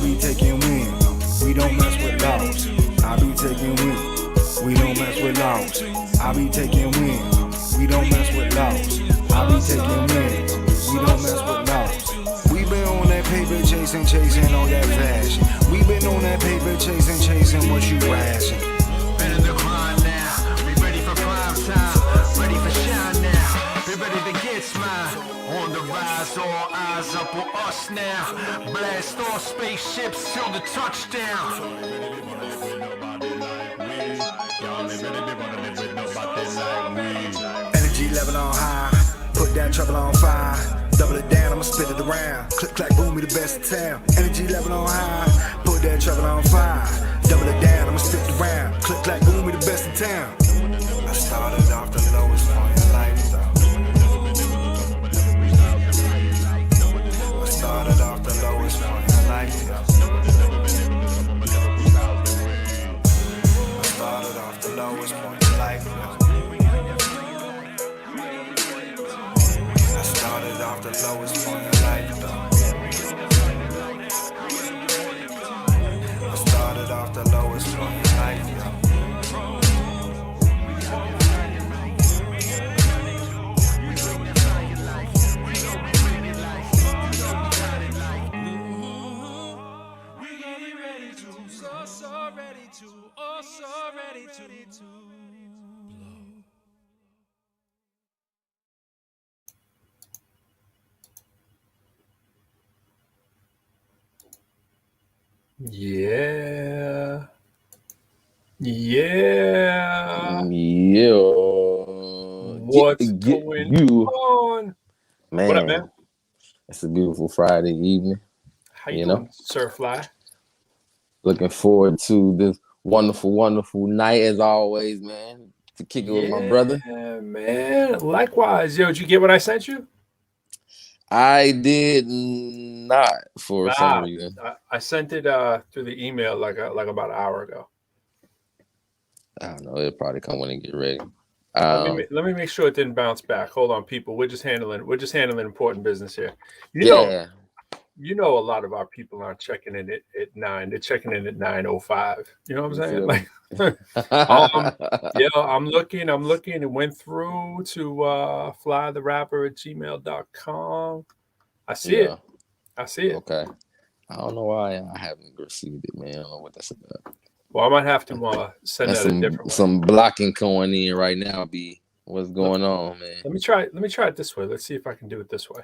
be taking wins. We don't mess with laws. I be taking wins. We don't mess with laws. I be taking wins. We don't mess with laws. I be taking wins. We don't mess with laws. We been on that paper chasing all that fashion. We been on that paper chasing what you ration. Been in the grind now. We ready for prime time. Ready for shine now. Be ready to get smile. On the rise, all eyes up on us now. Blast off spaceships till the touchdown. Energy level on high, put that trouble on fire. Double it down, I'ma spit it around. Click, clack, boom, we the best in town. Energy level on high, put that trouble on fire. Double it down, I'ma spit it around. Click, clack, boom, we the best in town. I started off the lowest point in life, though. I started off the lowest point in life, though. I started off the lowest point in life, though. Started off the lowest point in life, though. I started off the lowest point in life, though. Ready to. Yeah. What's going on? Man, what up, man? It's a beautiful Friday evening. How you doing, Sir Fly? Looking forward to this wonderful night as always, man. To kick it with my brother. Yeah, man. Likewise. Yo, did you get what I sent you? I did not for some reason. I sent it through the email like about an hour ago. I don't know. It'll probably come when it get ready. Let me make sure it didn't bounce back. Hold on, people. We're just handling important business here. You know, a lot of our people aren't checking in at 9. They're checking in at 9:05. You know what I'm saying? Like, I'm looking. It went through to flytherapper@gmail.com. I see it. Okay. I don't know why I haven't received it, man. I don't know what that's about. Well, I might have to send that a different way. Some blocking going in right now. What's going on, man? Let me try it this way. Let's see if I can do it this way.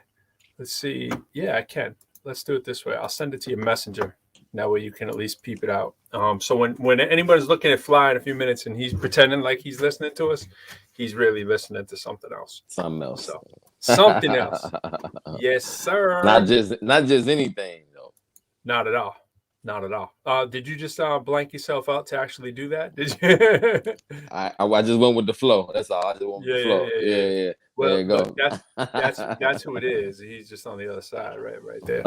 Let's see. Yeah, I can. Let's do it this way. I'll send it to your messenger. That way you can at least peep it out. So when anybody's looking at Fly in a few minutes and he's pretending like he's listening to us, he's really listening to something else. Something else. So, something else. Yes, sir. Not just anything, though. Not at all. Not at all. Did you just blank yourself out to actually do that? Did you? I just went with the flow. That's all. I just went with the flow. Yeah. Well, there you go. That's who it is. He's just on the other side, right there.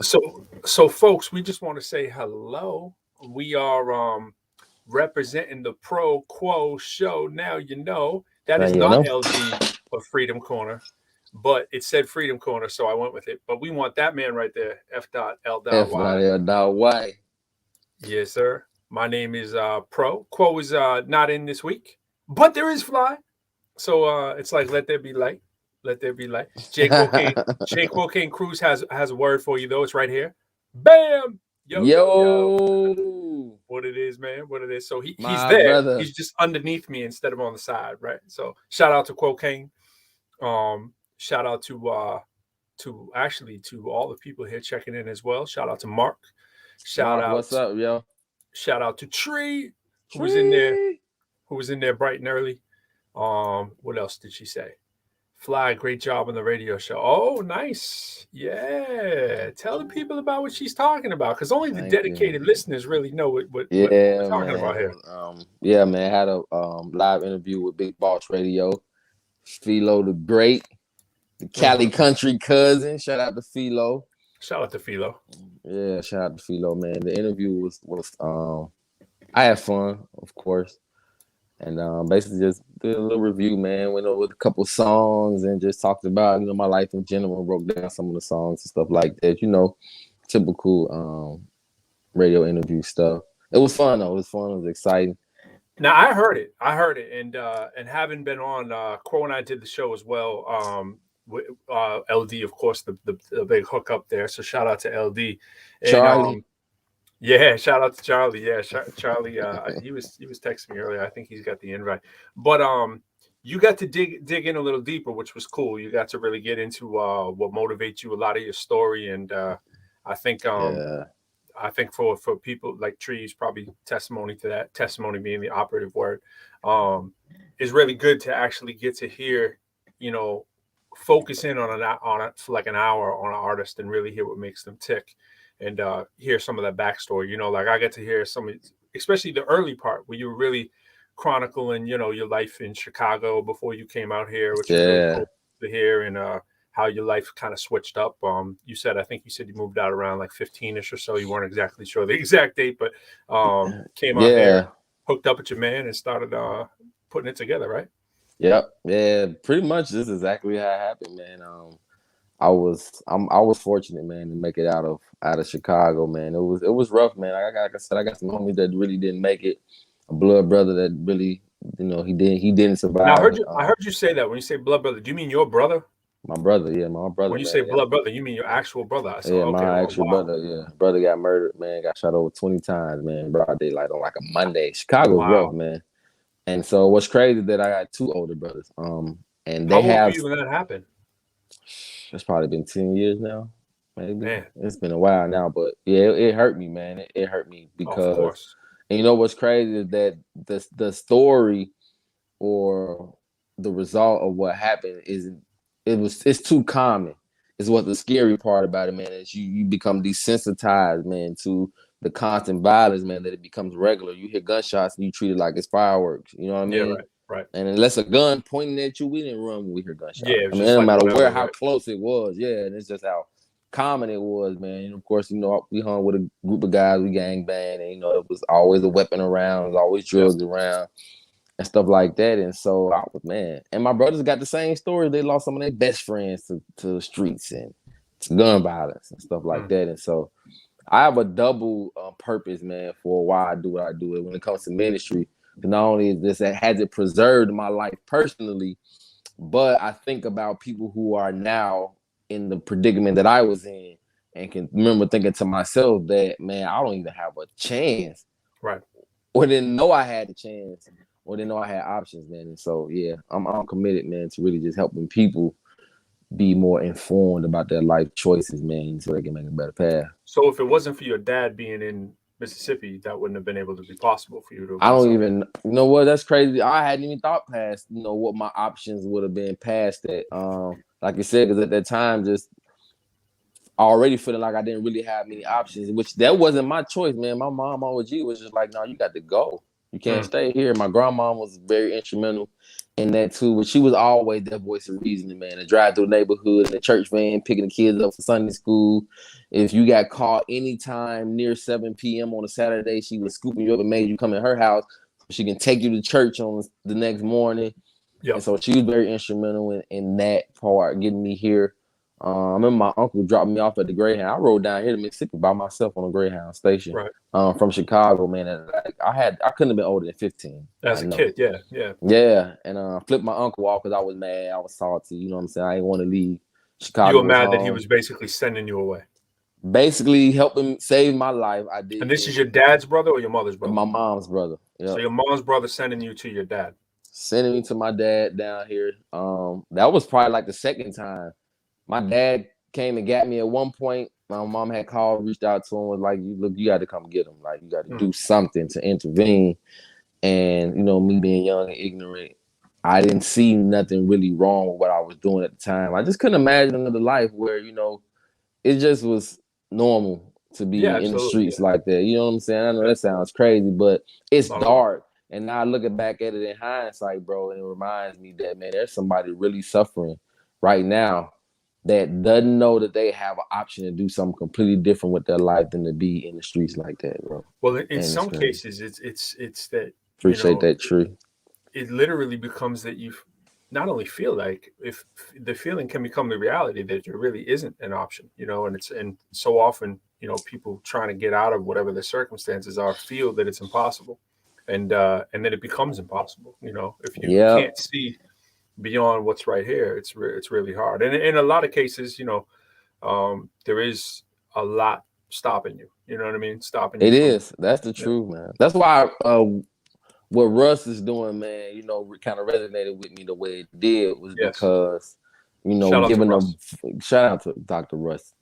So folks, we just want to say hello. We are representing the ProQuo Show. Now you know that is not LG or Freedom Corner, but it said Freedom Corner, so I went with it. But we want that man right there, F.L.Y. Yes, sir. My name is Pro. Quo is not in this week, but there is Fly. So it's like let there be light. Let there be light. Jake King Cruz has a word for you though. It's right here. Bam! Yo. What it is, man. What it is. So he's there. Brother. He's just underneath me instead of on the side, right? So shout out to Quo King. Shout out to all the people here checking in as well. Shout out to Mark. What's up, yo? Shout out to Tree, who was in there bright and early. What else did she say? Fly, great job on the radio show. Oh, nice. Yeah. Tell the people about what she's talking about, because only the dedicated listeners really know what we're talking about here. Yeah, man. I had a live interview with Big Boss Radio. Philo the Great, the Cali Country cousin. Shout out to Philo. Yeah, shout out to Philo, man. The interview was I had fun, of course. And basically just did a little review, man. Went over a couple songs and just talked about, my life in general, broke down some of the songs and stuff like that, typical radio interview stuff. It was fun though. It was fun. It was exciting. Now I heard it, and having been on, Quo and I did the show as well. With LD, of course, the big hook up there. So shout out to LD. And, Charlie. Yeah, shout out to Charlie. Yeah, Charlie. He was texting me earlier. I think he's got the invite. But you got to dig in a little deeper, which was cool. You got to really get into what motivates you, a lot of your story, and I think I think for people like Trees, probably testimony to that, testimony being the operative word, is really good to actually get to hear, focus in on it for like an hour on an artist and really hear what makes them tick, and hear some of that backstory. Like I get to hear some, especially the early part where you were really chronicling, your life in Chicago before you came out here, which is really cool to hear, and how your life kind of switched up. I think you said you moved out around like 15ish or so. You weren't exactly sure the exact date, but came out here, hooked up with your man, and started putting it together, right? Yep. Yeah, pretty much this is exactly how it happened, man. I was fortunate, man, to make it out of Chicago, man. It was rough, man. Like I said, I got some homies that really didn't make it. A blood brother that really, he didn't survive. Now, I heard you say that. When you say blood brother, do you mean your brother? My brother, yeah, my brother. When you say blood brother, you mean your actual brother? My actual brother, yeah. Brother got murdered, man. Got shot over 20 times, man. Broad daylight on like a Monday. Chicago's rough, man. And so what's crazy is that I got two older brothers. And they How old were you when that happened? It's probably been 10 years now, maybe. Man. It's been a while now, but yeah, it hurt me, man. It hurt me because, of course. And what's crazy is that the story or the result of what happened it's too common. Is what the scary part about it, man, is you become desensitized, man, to the constant violence, man, that it becomes regular. You hear gunshots and you treat it like it's fireworks. You know what I mean? Yeah, right. And unless a gun pointing at you, we didn't run when we hear gunshots. Yeah, it doesn't matter how close it was. Yeah, and it's just how common it was, man. And of course, we hung with a group of guys, we gang banged, and it was always a weapon around, there's always drugs around. And stuff like that. And so I was, man. And my brothers got the same story. They lost some of their best friends to the streets and to gun violence and stuff like that. And so I have a double purpose, man, for why I do what I do. When it comes to ministry, not only is this, has it preserved my life personally, but I think about people who are now in the predicament that I was in and can remember thinking to myself that, man, I don't even have a chance. Right. Or didn't know I had a chance. Or they know I had options, man. And so, yeah, I'm committed, man, to really just helping people be more informed about their life choices, man, so they can make a better path. So if it wasn't for your dad being in Mississippi, that wouldn't have been able to be possible for you to. I don't even, what, that's crazy. I hadn't even thought past, what my options would have been past that. Like you said, because at that time, just already feeling like I didn't really have many options, which that wasn't my choice, man. My mom, OG, was just like, no, you got to go. You can't stay here. My grandma was very instrumental in that too, but she was always that voice of reasoning, man. To drive through the neighborhood in the church van, picking the kids up for Sunday school. If you got caught anytime near 7 p.m. on a Saturday, she was scooping you up and made you come in her house so she can take you to church on the next morning. Yep. And so she was very instrumental in that part, getting me here. I remember my uncle dropped me off at the Greyhound. I rode down here to Mississippi by myself on a Greyhound station, from Chicago, man. And I couldn't have been older than 15. As a kid, yeah. And flipped my uncle off because I was mad. I was salty. You know what I'm saying? I didn't want to leave Chicago. You were mad that he was basically sending you away. Basically helping save my life. I did. And this is your dad's brother or your mother's brother? My mom's brother. Yep. So your mom's brother sending you to your dad. Sending me to my dad down here. That was probably like the second time. My dad came and got me at one point. My mom had called, reached out to him, was like, "Look, you got to come get him. Like, you got to do something to intervene." And me being young and ignorant, I didn't see nothing really wrong with what I was doing at the time. I just couldn't imagine another life where it just was normal to be in the streets like that. You know what I'm saying? I know that sounds crazy, but it's dark. And now looking back at it in hindsight, bro, and it reminds me that, man, there's somebody really suffering right now that doesn't know that they have an option to do something completely different with their life than to be in the streets like that, bro. Well, in some cases, it's that. Appreciate that, Tree. It literally becomes that you not only feel like, if the feeling can become the reality that there really isn't an option, and so often, people trying to get out of whatever their circumstances are feel that it's impossible, and then it becomes impossible. If you can't see beyond what's right here, it's really hard. And in a lot of cases, there is a lot stopping you. You know what I mean? Stopping you. It is. That's the truth, man. That's why what Russ is doing, man, kind of resonated with me the way it did was because, shout out to Dr. Russ.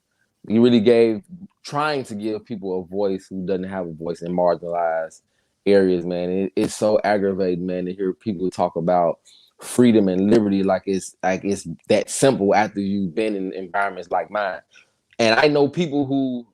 He really trying to give people a voice who doesn't have a voice in marginalized areas, man. It's so aggravating, man, to hear people talk about freedom and liberty like it's that simple after you've been in environments like mine. And I know people who,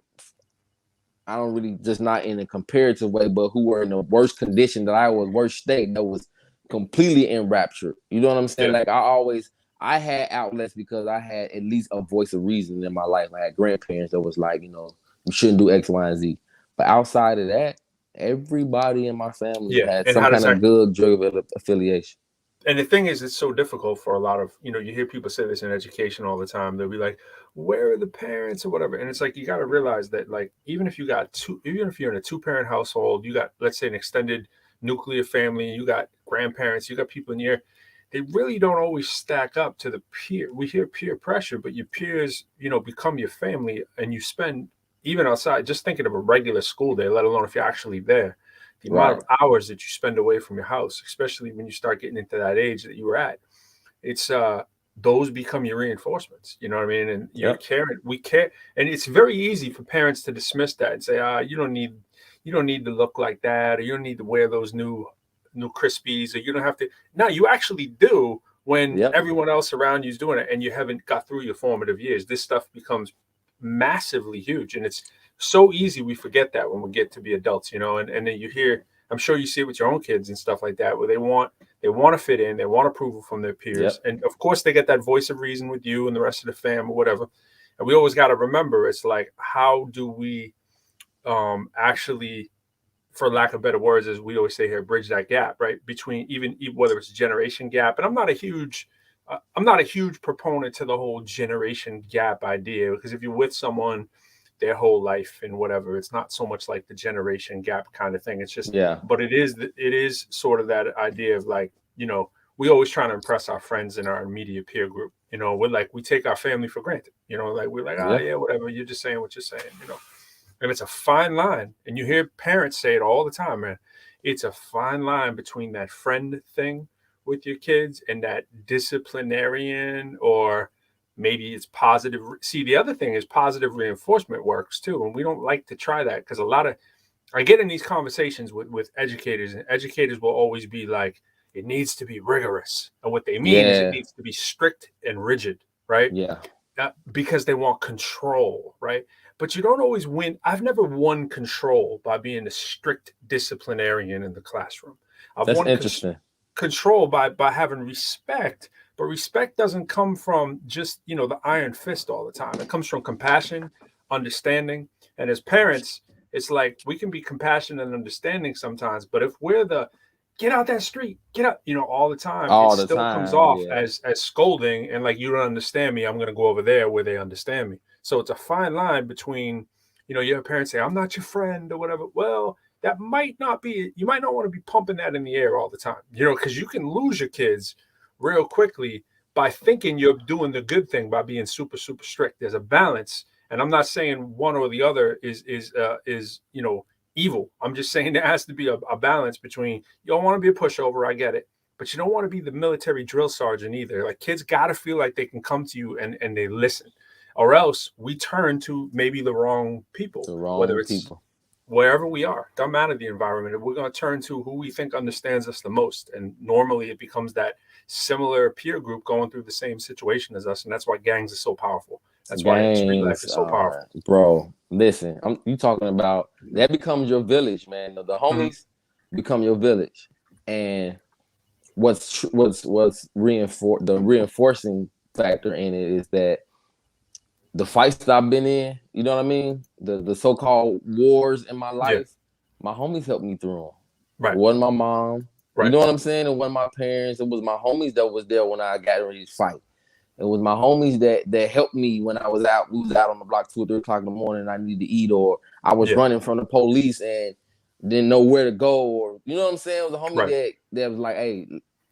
I don't really, just not in a comparative way, but who were in the worst condition that I was, worst state, that was completely enraptured. You know what I'm saying? Like I had outlets because I had at least a voice of reason in my life. I had grandparents that was like, you shouldn't do X, Y, and Z. But outside of that, everybody in my family had some kind of good drug affiliation. And the thing is, it's so difficult for a lot of, you hear people say this in education all the time. They'll be like, where are the parents or whatever? And it's like, you got to realize that, like, even if you're in a 2-parent household, you got, let's say, an extended nuclear family, you got grandparents, you got people in here, they really don't always stack up to the peer. We hear peer pressure, but your peers, become your family, and you spend, even outside, just thinking of a regular school day, let alone if you're actually there. The amount of hours that you spend away from your house, especially when you start getting into that age that you were at, it's those become your reinforcements. You know what I mean? And we care, and it's very easy for parents to dismiss that and say, you don't need to look like that, or you don't need to wear those new Crispies, or you don't have to. No, you actually do when everyone else around you is doing it, and you haven't got through your formative years. This stuff becomes massively huge, and it's so easy we forget that when we get to be adults, and then you hear, I'm sure you see it with your own kids and stuff like that, where they want to fit in, they want approval from their peers, and of course they get that voice of reason with you and the rest of the fam or whatever. And we always got to remember, it's like, how do we actually, for lack of better words, as we always say here, bridge that gap, right, between even whether it's a generation gap. And I'm not a huge proponent to the whole generation gap idea, because if you're with someone their whole life and whatever, it's not so much like the generation gap kind of thing. It's just, but it is sort of that idea of, like, we always trying to impress our friends in our immediate peer group. We're like, we take our family for granted, like, we're like, whatever, you're just saying what you're saying, and it's a fine line. And you hear parents say it all the time, man. It's a fine line between that friend thing with your kids and that disciplinarian, or maybe it's positive. See, the other thing is positive reinforcement works too. And we don't like to try that, because I get in these conversations with educators, and educators will always be like, it needs to be rigorous. And what they mean is it needs to be strict and rigid, right? Yeah. Because they want control, right? But you don't always win. I've never won control by being a strict disciplinarian in the classroom. I've won control by having respect. But respect doesn't come from just, the iron fist all the time. It comes from compassion, understanding. And as parents, it's like, we can be compassionate and understanding sometimes, but if we're the get out that street, get out, all the time, it still comes off as scolding, and like, you don't understand me, I'm going to go over there where they understand me. So it's a fine line between, you have parents say, I'm not your friend or whatever. Well, that might not be, you might not want to be pumping that in the air all the time, because you can lose your kids real quickly by thinking you're doing the good thing by being super, super strict. There's a balance. And I'm not saying one or the other is evil. I'm just saying there has to be a balance between, you don't want to be a pushover, I get it, but you don't want to be the military drill sergeant either. Like, kids got to feel like they can come to you and they listen, or else we turn to maybe the wrong people, whether it's wherever we are, doesn't matter the environment. We're going to turn to who we think understands us the most. And normally it becomes that similar peer group going through the same situation as us. And that's why gangs are so powerful. That's why street life is so powerful. Bro, listen, you talking about, that becomes your village, man. The homies become your village. And what's the reinforcing factor in it is that the fights that I've been in, you know what I mean? The so-called wars in my life, my homies helped me through them. Right. It wasn't my mom. Right. You know what I'm saying? It wasn't my parents. It was my homies that was there when I got ready to fight. It was my homies that helped me when I was out. We was out on the block 2 or 3 o'clock in the morning and I needed to eat, or I was running from the police and didn't know where to go, or you know what I'm saying? It was a homie that was like, hey,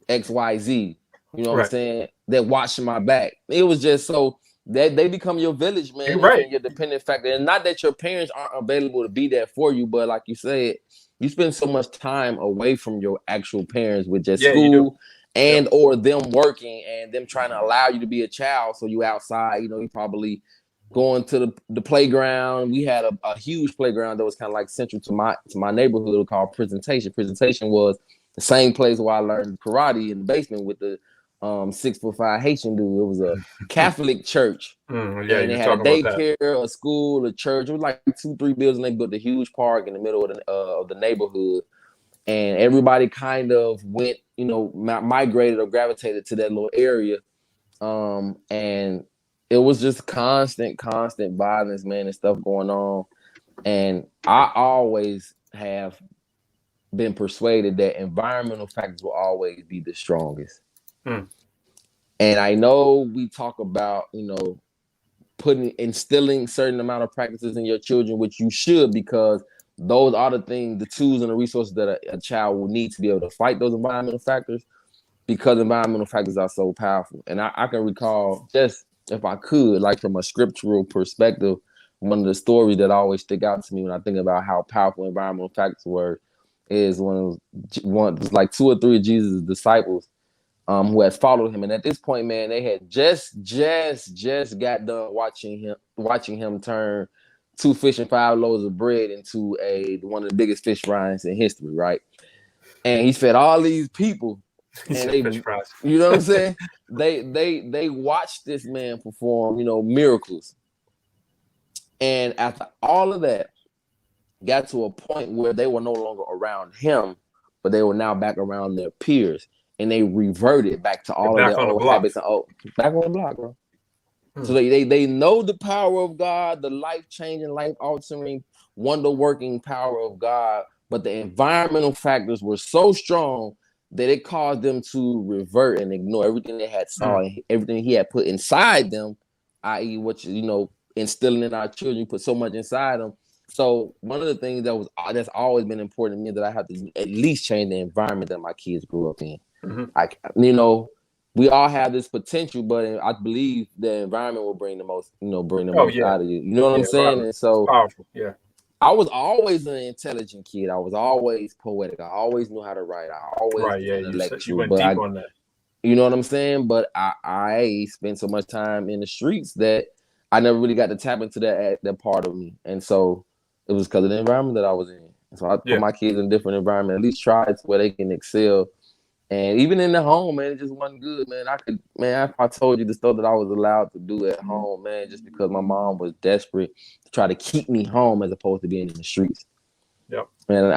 XYZ, you know what I'm saying? That watching my back. It was just so that they become your village, man, and your dependent factor. And not that your parents aren't available to be there for you, but like you said, you spend so much time away from your actual parents with just school and or them working and them trying to allow you to be a child. So you outside, you know, you probably going to the playground. We had a huge playground that was kind of like central to my neighborhood called Presentation. Presentation was the same place where I learned karate in the basement with the 6'5" Haitian dude. It was a Catholic church. And they had a daycare, a school, a church. It was like 2-3 buildings. They built a huge park in the middle of the neighborhood. And everybody kind of went, you know, migrated or gravitated to that little area. And it was just constant violence, man, and stuff going on. And I always have been persuaded that environmental factors will always be the strongest. And I know we talk about, you know, instilling certain amount of practices in your children, which you should, because those are the things, the tools and the resources that a child will need to be able to fight those environmental factors, because environmental factors are so powerful. And I can recall, just if I could, like from a scriptural perspective, one of the stories that always stick out to me when I think about how powerful environmental factors were is one like 2 or 3 of Jesus' disciples who had followed him. And at this point, man, they had just got done watching him turn 2 fish and 5 loaves of bread into one of the biggest fish fries in history, right? And he fed all these people. And they, you know what I'm saying? They watched this man perform, you know, miracles. And after all of that, got to a point where they were no longer around him, but they were now back around their peers. And they reverted back to all of their old habits. Back on the block, bro. So they know the power of God, the life-changing, life-altering, wonder-working power of God, but the environmental factors were so strong that it caused them to revert and ignore everything they had saw and everything he had put inside them, i.e. what, you know, instilling in our children, put so much inside them. So one of the things that's always been important to me, that I have to at least change the environment that my kids grew up in. You know, we all have this potential, but I believe the environment will bring the most, you know, out of you. You know what I'm saying? And so powerful. I was always an intelligent kid. I was always poetic. I always knew how to write. I always was intellectual. You went deep on that. You know what I'm saying? But I spent so much time in the streets that I never really got to tap into that part of me. And so it was because of the environment that I was in. So I put my kids in a different environment, at least try it where they can excel. And even in the home, man, it just wasn't good, man. I told you the stuff that I was allowed to do at home, man, just because my mom was desperate to try to keep me home as opposed to being in the streets. Yep. And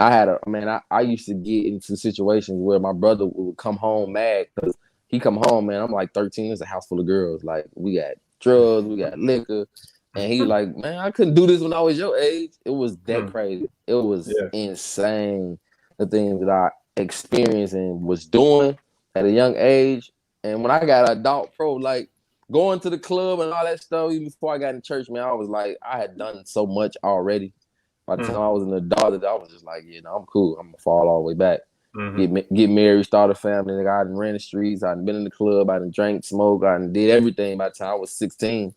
I used to get into situations where my brother would come home mad because he come home, man, I'm like 13, there's a house full of girls. Like, we got drugs, we got liquor. And he like, man, I couldn't do this when I was your age. It was that crazy. It was insane, the things that I experienced and was doing at a young age. And when I got adult pro, like going to the club and all that stuff, even before I got in church, man, I was like, I had done so much already. By the time I was an adult, I was just like, I'm cool. I'm gonna fall all the way back. Get married, start a family. Like, I done ran the streets, I done been in the club, I done drank, smoked, I done did everything by the time I was 16.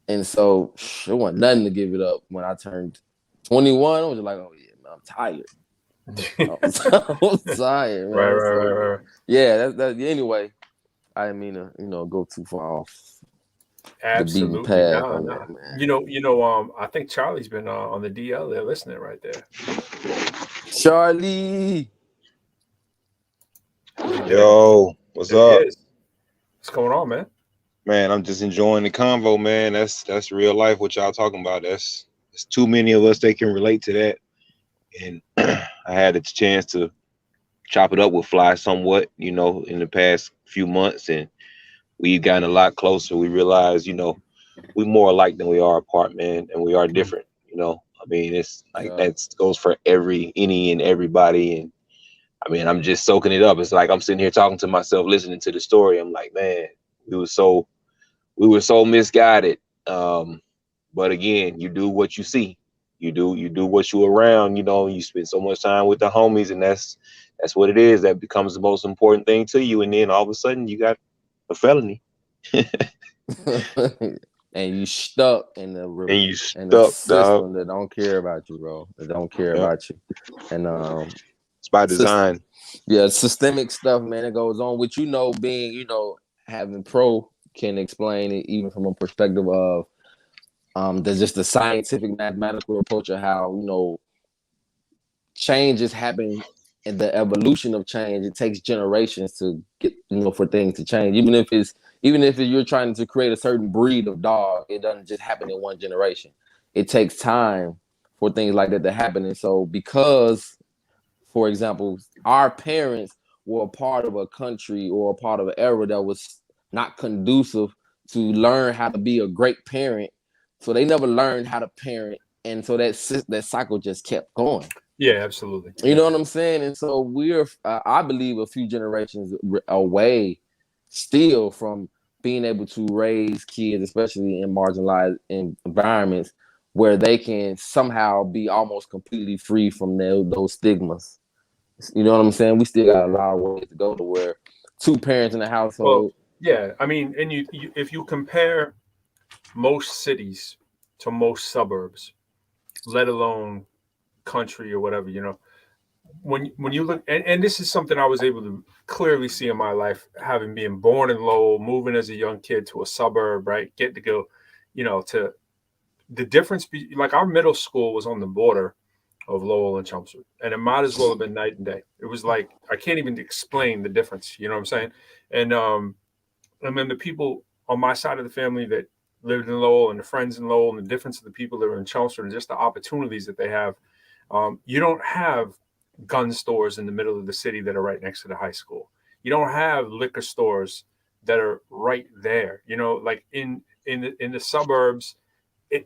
And so it wasn't nothing to give it up. When I turned 21, I was just like, oh yeah, man, I'm tired. I was tired, man. Right. Yeah, that's anyway. I didn't mean to, go too far off. Absolutely. The beaten path. Man. You know, I think Charlie's been on the DL there listening right there. Charlie. Yo, what's up? What's going on, man? Man, I'm just enjoying the convo, man. That's real life, what y'all talking about. There's too many of us that can relate to that. And I had a chance to chop it up with Fly somewhat, in the past few months, and we've gotten a lot closer. We realize, we're more alike than we are apart, man, and we are different. I mean, it's like that goes for any and everybody. And I mean, I'm just soaking it up. It's like I'm sitting here talking to myself, listening to the story. I'm like, man, we were so misguided. But again, you do what you see. You do what you're around, you know, you spend so much time with the homies, and that's what it is. That becomes the most important thing to you. And then all of a sudden you got a felony. And you stuck in the system dog. that don't care about you, bro. That don't care about you. And it's by design. Systemic stuff, man. It goes on with, you know, being, you know, having Pro can explain it even from a perspective of there's just the scientific mathematical approach of how, you know, change is happening, and the evolution of change, it takes generations to get, you know, for things to change. Even if you're trying to create a certain breed of dog, it doesn't just happen in one generation. It takes time for things like that to happen. And so because, for example, our parents were a part of a country or a part of an era that was not conducive to learn how to be a great parent, so they never learned how to parent, and so that cycle just kept going. Yeah, absolutely. You know what I'm saying? And so we're, I believe, a few generations away still from being able to raise kids, especially in marginalized environments, where they can somehow be almost completely free from those stigmas. You know what I'm saying? We still got a lot of ways to go to where two parents in the household. Well, yeah, I mean, and you if you compare most cities to most suburbs, let alone country or whatever, you know, when you look, and this is something I was able to clearly see in my life, having been born in Lowell, moving as a young kid to a suburb, right? Get to go, you know, to the difference. Like our middle school was on the border of Lowell and Chelmsford, and it might as well have been night and day. It was like, I can't even explain the difference. You know what I'm saying? And then the people on my side of the family that lived in Lowell, and the friends in Lowell, and the difference of the people that are in Chelmsford, and just the opportunities that they have. You don't have gun stores in the middle of the city that are right next to the high school. You don't have liquor stores that are right there. You know, like in the suburbs,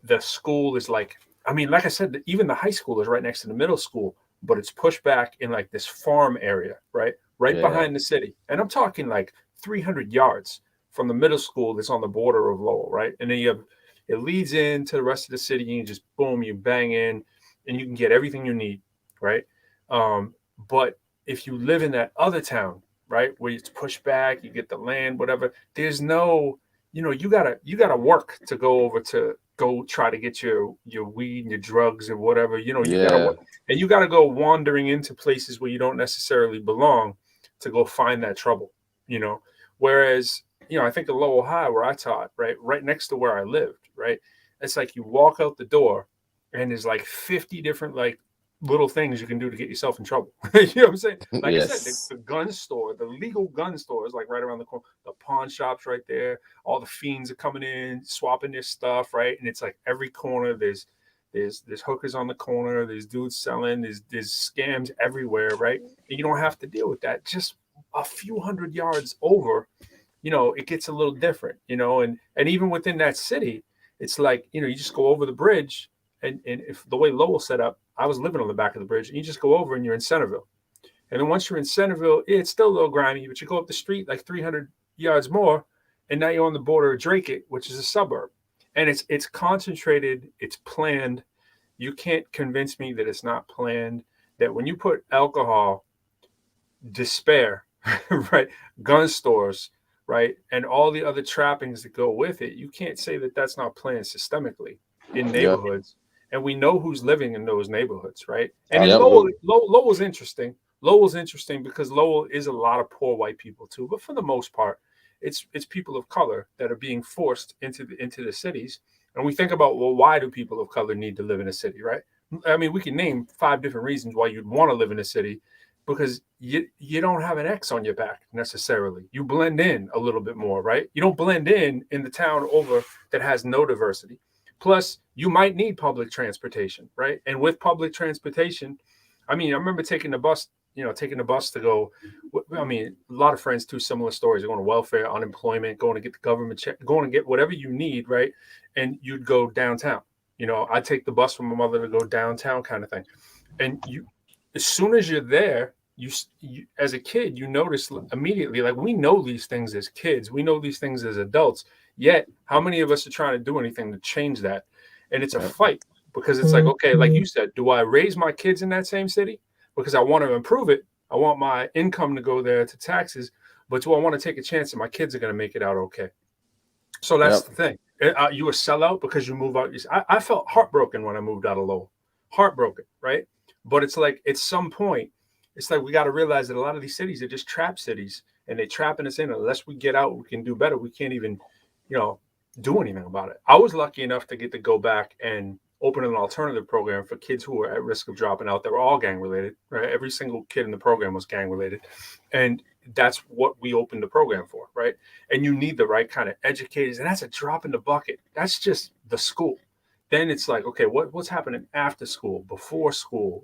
the school is like, I mean, like I said, even the high school is right next to the middle school, but it's pushed back in like this farm area, right behind the city. And I'm talking like 300 yards from the middle school that's on the border of Lowell, right? And then it leads into the rest of the city, and you just boom, you bang in, and you can get everything you need, right? But if you live in that other town, right, where it's pushed back, you get the land, whatever, there's no, you know, you gotta work to go try to get your weed and your drugs and whatever, you know, you gotta work, and you gotta go wandering into places where you don't necessarily belong to go find that trouble, you know. Whereas, you know, I think the Lowell High, where I taught, right next to where I lived, right, it's like you walk out the door and there's like 50 different like little things you can do to get yourself in trouble. You know what I'm saying? Like I said, the gun store, the legal gun store is like right around the corner. The pawn shops right there. All the fiends are coming in, swapping their stuff, right? And it's like every corner there's hookers on the corner. There's dudes selling. There's scams everywhere, right? And you don't have to deal with that. Just a few hundred yards over, you know, it gets a little different, you know. And even within that city, it's like, you know, you just go over the bridge. And if the way Lowell set up, I was living on the back of the bridge, and you just go over and you're in Centerville. And then once you're in Centerville, it's still a little grimy, but you go up the street like 300 yards more, and now you're on the border of Drake, which is a suburb. And it's concentrated, it's planned. You can't convince me that it's not planned, that when you put alcohol, despair, right, gun stores, right, and all the other trappings that go with it, you can't say that that's not planned systemically in neighborhoods. And we know who's living in those neighborhoods, right? And Lowell's interesting. Lowell's interesting because Lowell is a lot of poor white people too, but for the most part, it's people of color that are being forced into the cities. And we think about, well, why do people of color need to live in a city, right? I mean, we can name 5 different reasons why you'd want to live in a city, because you don't have an X on your back necessarily. You blend in a little bit more, right? You don't blend in the town over that has no diversity. Plus, you might need public transportation, right? And with public transportation, I mean, I remember taking the bus to go. I mean, a lot of friends, too, similar stories. Going to welfare, unemployment, going to get the government check, going to get whatever you need, right? And you'd go downtown. You know, I'd take the bus from my mother to go downtown, kind of thing. And as soon as you're there, you as a kid, you notice immediately, like we know these things as kids, we know these things as adults. Yet, how many of us are trying to do anything to change that? And it's a fight because it's like, okay, like you said, do I raise my kids in that same city because I want to improve it? I want my income to go there to taxes, but do I want to take a chance that my kids are going to make it out okay? So that's the thing. You a sellout because you move out. I felt heartbroken when I moved out of Lowell. Heartbroken, right? But it's like at some point, it's like we got to realize that a lot of these cities are just trap cities, and they're trapping us in. Unless we get out, we can do better. We can't even, do anything about it. I was lucky enough to get to go back and open an alternative program for kids who were at risk of dropping out. They were all gang related, right? Every single kid in the program was gang related. And that's what we opened the program for, right? And you need the right kind of educators, and that's a drop in the bucket. That's just the school. Then it's like, okay, what's happening after school, before school?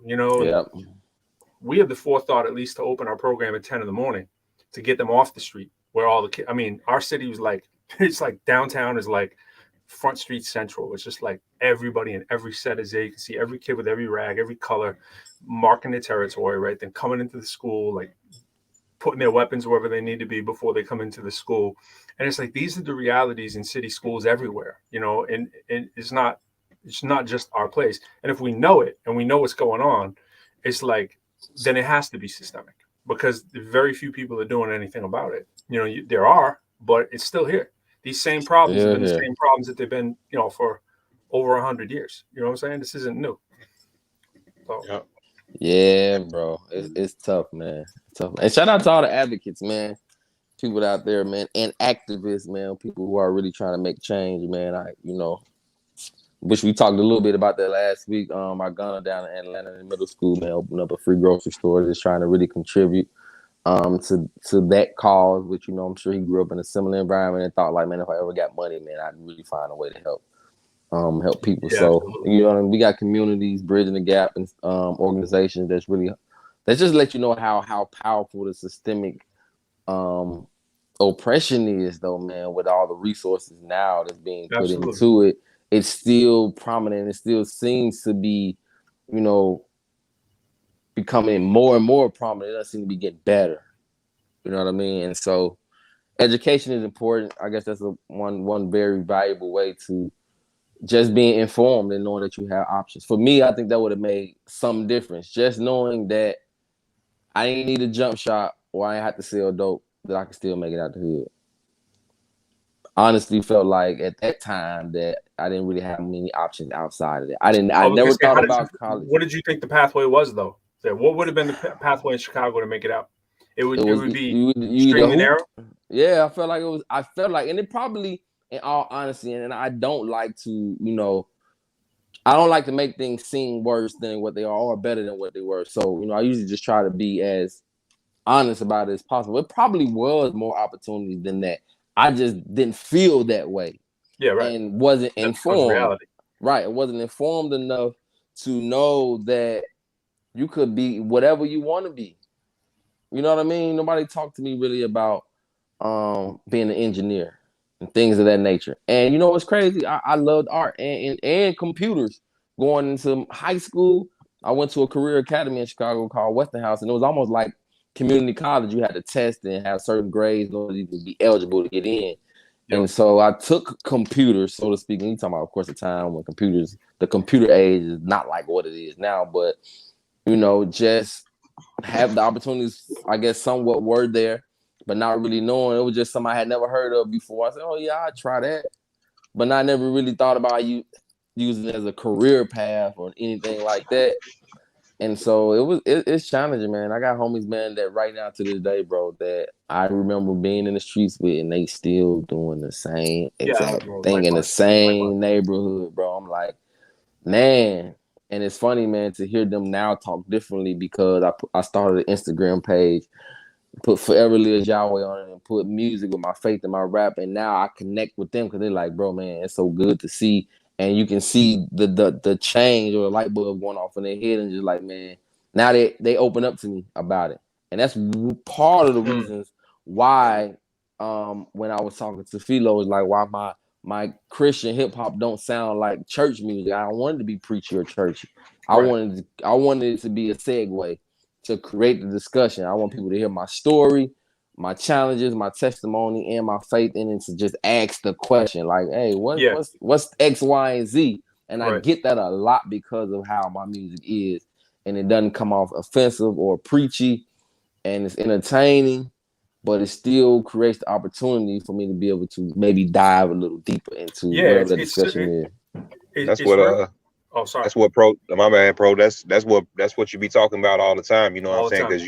We have the forethought, at least, to open our program at 10 in the morning to get them off the street where all the kids. I mean, our city was like, it's like downtown is like Front Street Central. It's just like everybody in every set is there. You can see every kid with every rag, every color, marking their territory, right? Then coming into the school, like putting their weapons wherever they need to be before they come into the school. And it's like, these are the realities in city schools everywhere, and it's not just our place. And if we know it and we know what's going on, it's like, then it has to be systemic because very few people are doing anything about it. There are, but it's still here. These same problems have been the same problems that they've been, for over 100 years. You know what I'm saying? This isn't new. So. Yeah, bro. It's tough, man. Tough. And shout out to all the advocates, man. People out there, man, and activists, man. People who are really trying to make change, man. Which we talked a little bit about that last week. Our gunner down in Atlanta in middle school, man, opened up a free grocery store, just trying to really contribute to that cause, which, I'm sure he grew up in a similar environment and thought like, man, if I ever got money, man, I'd really find a way to help people. Yeah, so, absolutely. We got communities bridging the gap and organizations that just let you know how powerful the systemic oppression is, though, man, with all the resources now that's being put into it. It's still prominent. It still seems to be, becoming more and more prominent. It doesn't seem to be getting better. You know what I mean? And so education is important. I guess that's one very valuable way to just being informed and knowing that you have options. For me, I think that would have made some difference. Just knowing that I ain't need a jump shot or I ain't have to sell dope, that I can still make it out the hood. Honestly felt like at that time that I didn't really have many options outside of that. I never thought about college. What did you think the pathway was, though? What would have been the pathway in Chicago to make it out? It would be string and narrow. Yeah, I felt like, and it probably, in all honesty, and I don't like to, I don't like to make things seem worse than what they are or better than what they were. So, I usually just try to be as honest about it as possible. It probably was more opportunities than that. I just didn't feel that way. Yeah, right. And wasn't informed. Right. It wasn't informed enough to know that you could be whatever you want to be. You know what I mean? Nobody talked to me really about being an engineer and things of that nature. And you know what's crazy? I loved art and computers. Going into high school, I went to a career academy in Chicago called Westinghouse, and it was almost like community college. You had to test and have certain grades in order to be eligible to get in. Yep. And so I took computers, so to speak. And you talking about, of course, a time when the computer age is not like what it is now, but just have the opportunities, I guess, somewhat were there, but not really knowing. It was just something I had never heard of before. I said, oh, yeah, I'd try that. But I never really thought about using it as a career path or anything like that. And so it's challenging, man. I got homies, man, that right now to this day, bro, that I remember being in the streets with, and they still doing the same exact thing in the same neighborhood, bro. I'm like, man. And it's funny, man, to hear them now talk differently because I started an Instagram page, put Forever Live Yahweh on it, and put music with my faith and my rap. And now I connect with them because they're like, bro, man, it's so good to see. And you can see the change or the light bulb going off in their head and just like, man, now they open up to me about it. And that's part of the reasons why when I was talking to Philo, is like why my Christian hip hop don't sound like church music. I don't want it to be preachy or churchy. Right. I wanted it to be a segue to create the discussion. I want people to hear my story, my challenges, my testimony, and my faith in it, to just ask the question like, hey, what's X, Y, and Z? And I get that a lot because of how my music is. And it doesn't come off offensive or preachy, and it's entertaining, but it still creates the opportunity for me to be able to maybe dive a little deeper into whatever the discussion is. That's what oh, sorry. That's what my man Pro. That's what you be talking about all the time. You know what I'm saying? Because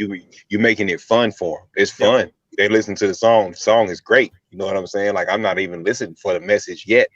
you making it fun for them. It's fun. They listen to the song. The song is great. You know what I'm saying? Like, I'm not even listening for the message yet.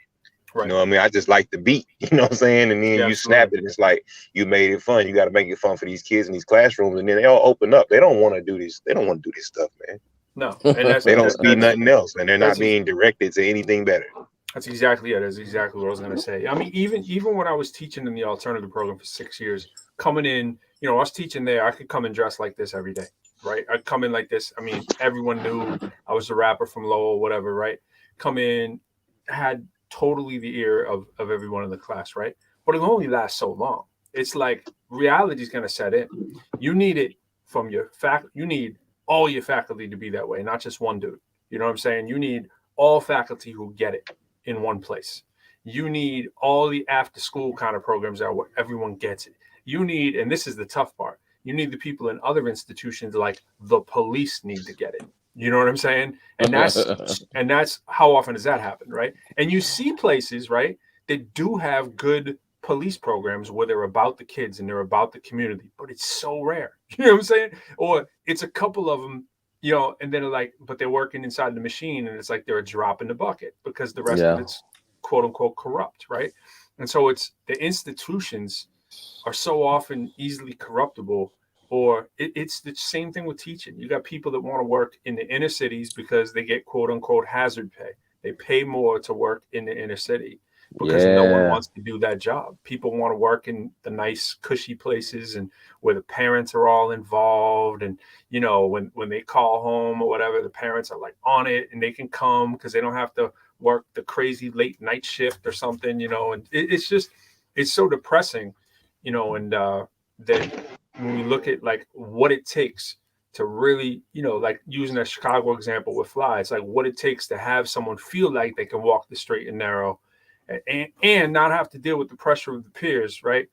Right. You know what I mean? I just like the beat. You know what I'm saying? And then you snap it. It's like, you made it fun. You got to make it fun for these kids in these classrooms, and then they all open up. They don't want to do this. They don't want to do this stuff, man. No, and they don't see nothing else, and they're not being directed to anything better. That's exactly it. That's exactly what I was going to say. I mean, even when I was teaching in the alternative program for 6 years, coming in, you know, I was teaching there. I could come and dress like this every day, right? I'd come in like this. I mean, everyone knew I was a rapper from Lowell, whatever, right? Come in, had totally the ear of everyone in the class, right? But it only lasts so long. It's like reality is going to set in. You need it from your you need all your faculty to be that way, not just one dude. You know what I'm saying? You need all faculty who get it in one place. You need all the after school kind of programs that where everyone gets it. You need, and this is the tough part, you need the people in other institutions like the police need to get it. You know what I'm saying? And that's how often does that happen, right? And you see places, right, that do have good police programs where they're about the kids and they're about the community, but it's so rare. You know what I'm saying? Or it's a couple of them, you know, and then like, but they're working inside the machine, and it's like they're a drop in the bucket because the rest of it's quote unquote corrupt, right? And so it's the institutions are so often easily corruptible. Or it's the same thing with teaching. You got people that want to work in the inner cities because they get quote unquote hazard pay. They pay more to work in the inner city because no one wants to do that job. People want to work in the nice, cushy places and where the parents are all involved. And, you know, when they call home or whatever, the parents are like on it and they can come because they don't have to work the crazy late night shift or something, you know. And it's so depressing, you know, and that when we look at like what it takes to really, you know, like using a Chicago example with Fly, it's like what it takes to have someone feel like they can walk the straight and narrow and not have to deal with the pressure of the peers, right?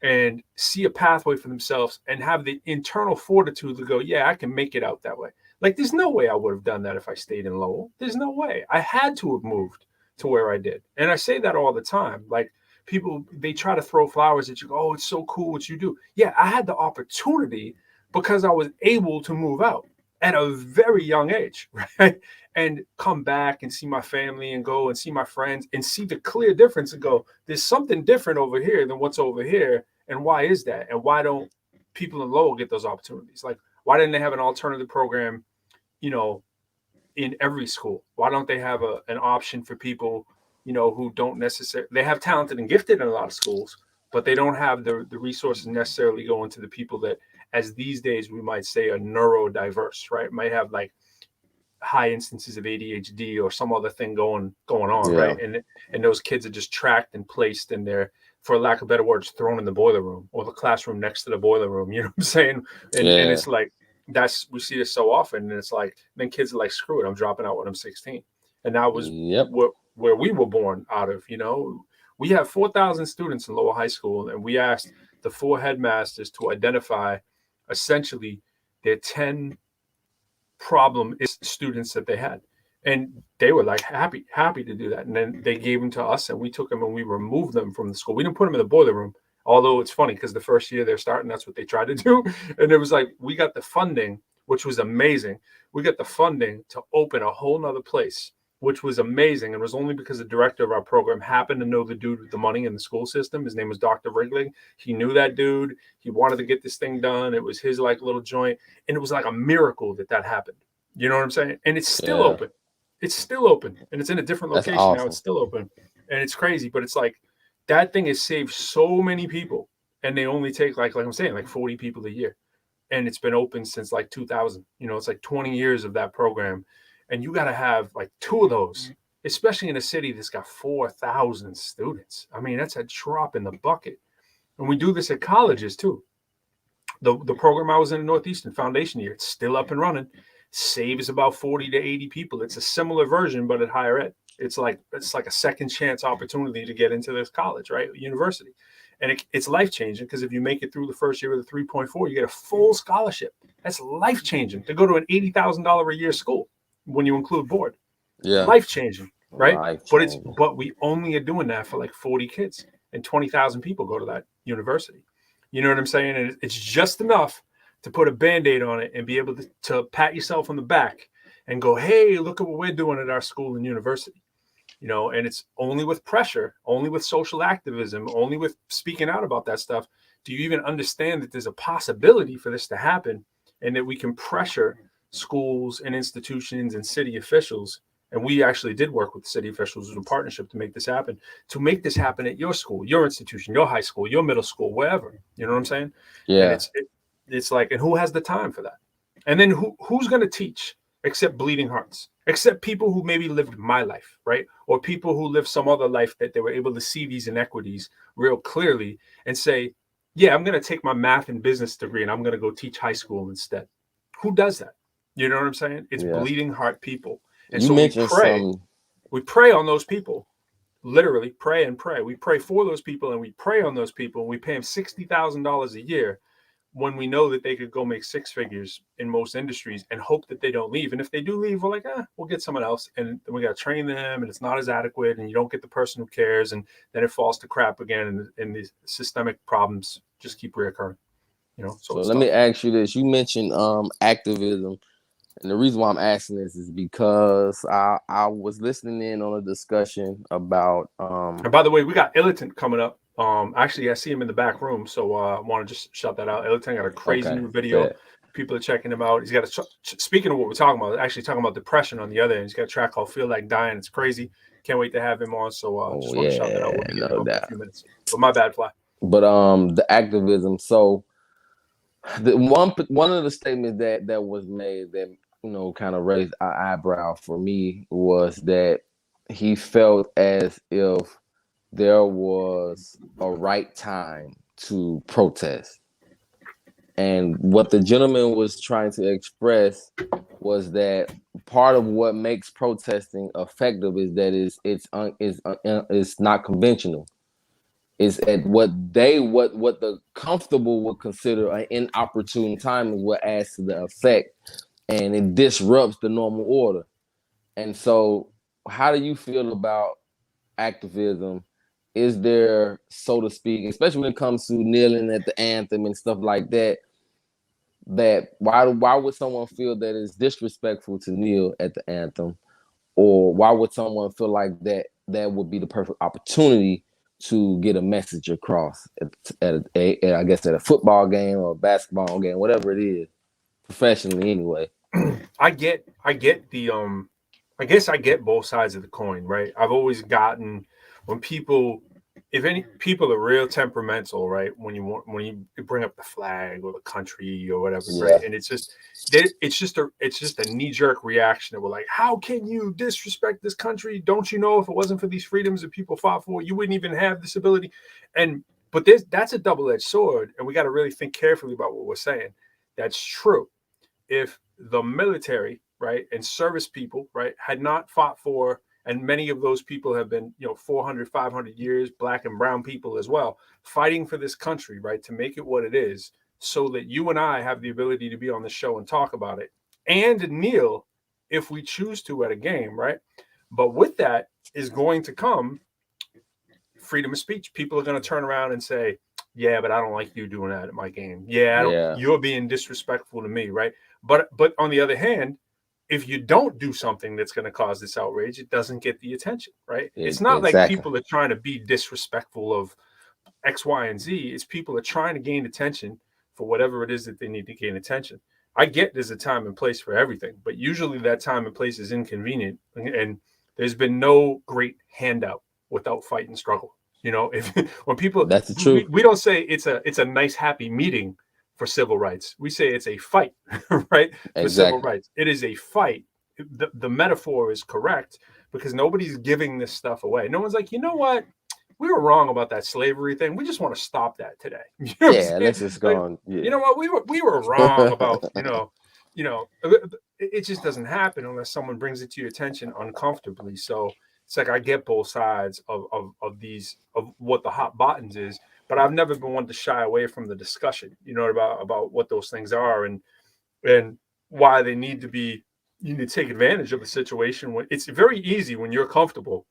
And see a pathway for themselves and have the internal fortitude to go, yeah, I can make it out that way. Like, there's no way I would have done that if I stayed in Lowell. There's no way. I had to have moved to where I did. And I say that all the time. Like, people, they try to throw flowers at you. Oh, it's so cool what you do. Yeah, I had the opportunity because I was able to move out at a very young age, right? And come back and see my family and go and see my friends and see the clear difference and go, there's something different over here than what's over here. And why is that? And why don't people in Lowell get those opportunities? Like, why didn't they have an alternative program, you know, in every school? Why don't they have an option for people, you know, who don't necessarily, they have talented and gifted in a lot of schools, but they don't have the resources necessarily going to the people that, as these days, we might say are neurodiverse, right? Might have like high instances of ADHD or some other thing going on, right? And those kids are just tracked and placed in there, for lack of better words, thrown in the boiler room or the classroom next to the boiler room. You know what I'm saying? And it's like, we see this so often, and it's like, then kids are like, screw it, I'm dropping out when I'm 16. And that was where we were born out of. You know, we have 4,000 students in Lowell High School, and we asked the 4 headmasters to identify essentially their 10 problem students that they had. And they were like happy to do that. And then they gave them to us, and we took them and we removed them from the school. We didn't put them in the boiler room. Although it's funny because the first year they're starting, that's what they tried to do. And it was like, we got the funding, which was amazing. We got the funding to open a whole nother place, which was amazing. And it was only because the director of our program happened to know the dude with the money in the school system. His name was Dr. Wrigley. He knew that dude. He wanted to get this thing done. It was his like little joint. And it was like a miracle that happened. You know what I'm saying? And it's still open. It's still open. And it's in a different location now. It's still open. And it's crazy. But it's like, that thing has saved so many people. And they only take like I'm saying, like 40 people a year. And it's been open since like 2000. You know, it's like 20 years of that program. And you got to have like 2 of those, especially in a city that's got 4,000 students. I mean, that's a drop in the bucket. And we do this at colleges too. The program I was in Northeastern Foundation year, it's still up and running. Saves about 40 to 80 people. It's a similar version, but at higher ed. It's like a second chance opportunity to get into this college, right? University. And it's life-changing because if you make it through the first year with a 3.4, you get a full scholarship. That's life-changing to go to an $80,000 a year school when you include board. Yeah. Life-changing, right? Life-changing. But we only are doing that for like 40 kids and 20,000 people go to that university. You know what I'm saying? And it's just enough to put a Band-Aid on it and be able to pat yourself on the back and go, hey, look at what we're doing at our school and university. And it's only with pressure, only with social activism, only with speaking out about that stuff. Do you even understand that there's a possibility for this to happen and that we can pressure schools and institutions and city officials? And we actually did work with city officials in partnership to make this happen at your school, your institution, your high school, your middle school, wherever. You know what I'm saying? Yeah. And it's like, and who has the time for that? And then who's going to teach except bleeding hearts? Except people who maybe lived my life, right? Or people who lived some other life that they were able to see these inequities real clearly and say, yeah, I'm going to take my math and business degree and I'm going to go teach high school instead. Who does that? You know what I'm saying? It's bleeding heart people. And you so we pray on those people, literally pray and pray. We pray for those people and we pray on those people and we pay them $60,000 a year when we know that they could go make six figures in most industries and hope that they don't leave. And if they do leave, we're like, we'll get someone else. And then we got to train them and it's not as adequate and you don't get the person who cares. And then it falls to crap again. And these systemic problems just keep reoccurring, So let me ask you this. You mentioned activism. And the reason why I'm asking this is because I was listening in on a discussion about. And by the way, we got Illitant coming up. Actually, I see him in the back room, so I want to just shout that out. Illitant got a crazy new video. Yeah. People are checking him out. He's got speaking of what we're talking about, actually talking about depression on the other end. He's got a track called "Feel Like Dying." It's crazy. Can't wait to have him on. So just want to shout that out. We'll be getting in a few minutes. But my bad, Fly. But the activism. So the one of the statements that was made that kind of raised an eyebrow for me was that he felt as if there was a right time to protest. And what the gentleman was trying to express was that part of what makes protesting effective is that it's not conventional. Is at what the comfortable would consider an inopportune time is what adds to the effect. And it disrupts the normal order. And so how do you feel about activism? Is there, so to speak, especially when it comes to kneeling at the anthem and stuff like that, why would someone feel that it's disrespectful to kneel at the anthem? Or why would someone feel like that would be the perfect opportunity to get a message across at a football game or a basketball game, whatever it is, professionally anyway? I get the I guess I get both sides of the coin, right? I've always gotten when people, if any people are real temperamental, right? When you bring up the flag or the country or whatever, right? And it's just a knee-jerk reaction that we're like, how can you disrespect this country? Don't you know if it wasn't for these freedoms that people fought for, you wouldn't even have this ability? But that's a double-edged sword, and we got to really think carefully about what we're saying. That's true. If the military, right, and service people, right, had not fought for, and many of those people have been, 400, 500 years, black and brown people as well, fighting for this country, right, to make it what it is, so that you and I have the ability to be on the show and talk about it and kneel if we choose to at a game, right? But with that is going to come freedom of speech. People are going to turn around and say, yeah, but I don't like you doing that at my game. You're being disrespectful to me, right? But on the other hand, if you don't do something that's going to cause this outrage, it doesn't get the attention, right? It's not like people are trying to be disrespectful of X, Y, and Z. It's people are trying to gain attention for whatever it is that they need to gain attention. I get there's a time and place for everything, but usually that time and place is inconvenient. And there's been no great handout without fight and struggle. When people, that's the truth. We don't say it's a nice, happy meeting for civil rights. We say it's a fight, right? For civil rights. It is a fight. The metaphor is correct because nobody's giving this stuff away. No one's like, you know what? we were wrong about that slavery thing. We just want to stop that today. You know let's just go on. Yeah. You know what? We were wrong about, it just doesn't happen unless someone brings it to your attention uncomfortably. So it's like I get both sides of what the hot buttons is, but I've never been one to shy away from the discussion, about what those things are and why they need to be. You need to take advantage of the situation. When it's very easy when you're comfortable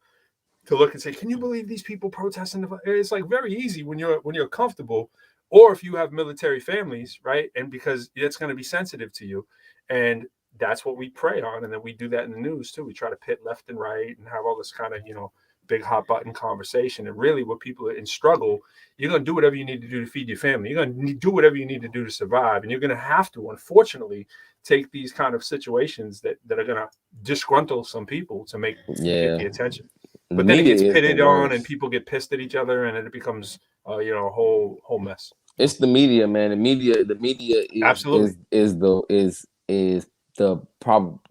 to look and say, "Can you believe these people protesting?" It's like very easy when you're comfortable, or if you have military families, right? And because it's going to be sensitive to you, and that's what we prey on, and then we do that in the news too. We try to pit left and right and have all this kind of big hot button conversation. And really, with people in struggle, you're going to do whatever you need to do to feed your family. You're going to do whatever you need to do to survive, and you're going to have to, unfortunately, take these kind of situations that are going to disgruntle some people to get the attention. But then it gets pitted on, and people get pissed at each other, and it becomes a whole mess. It's the media, man. The media is the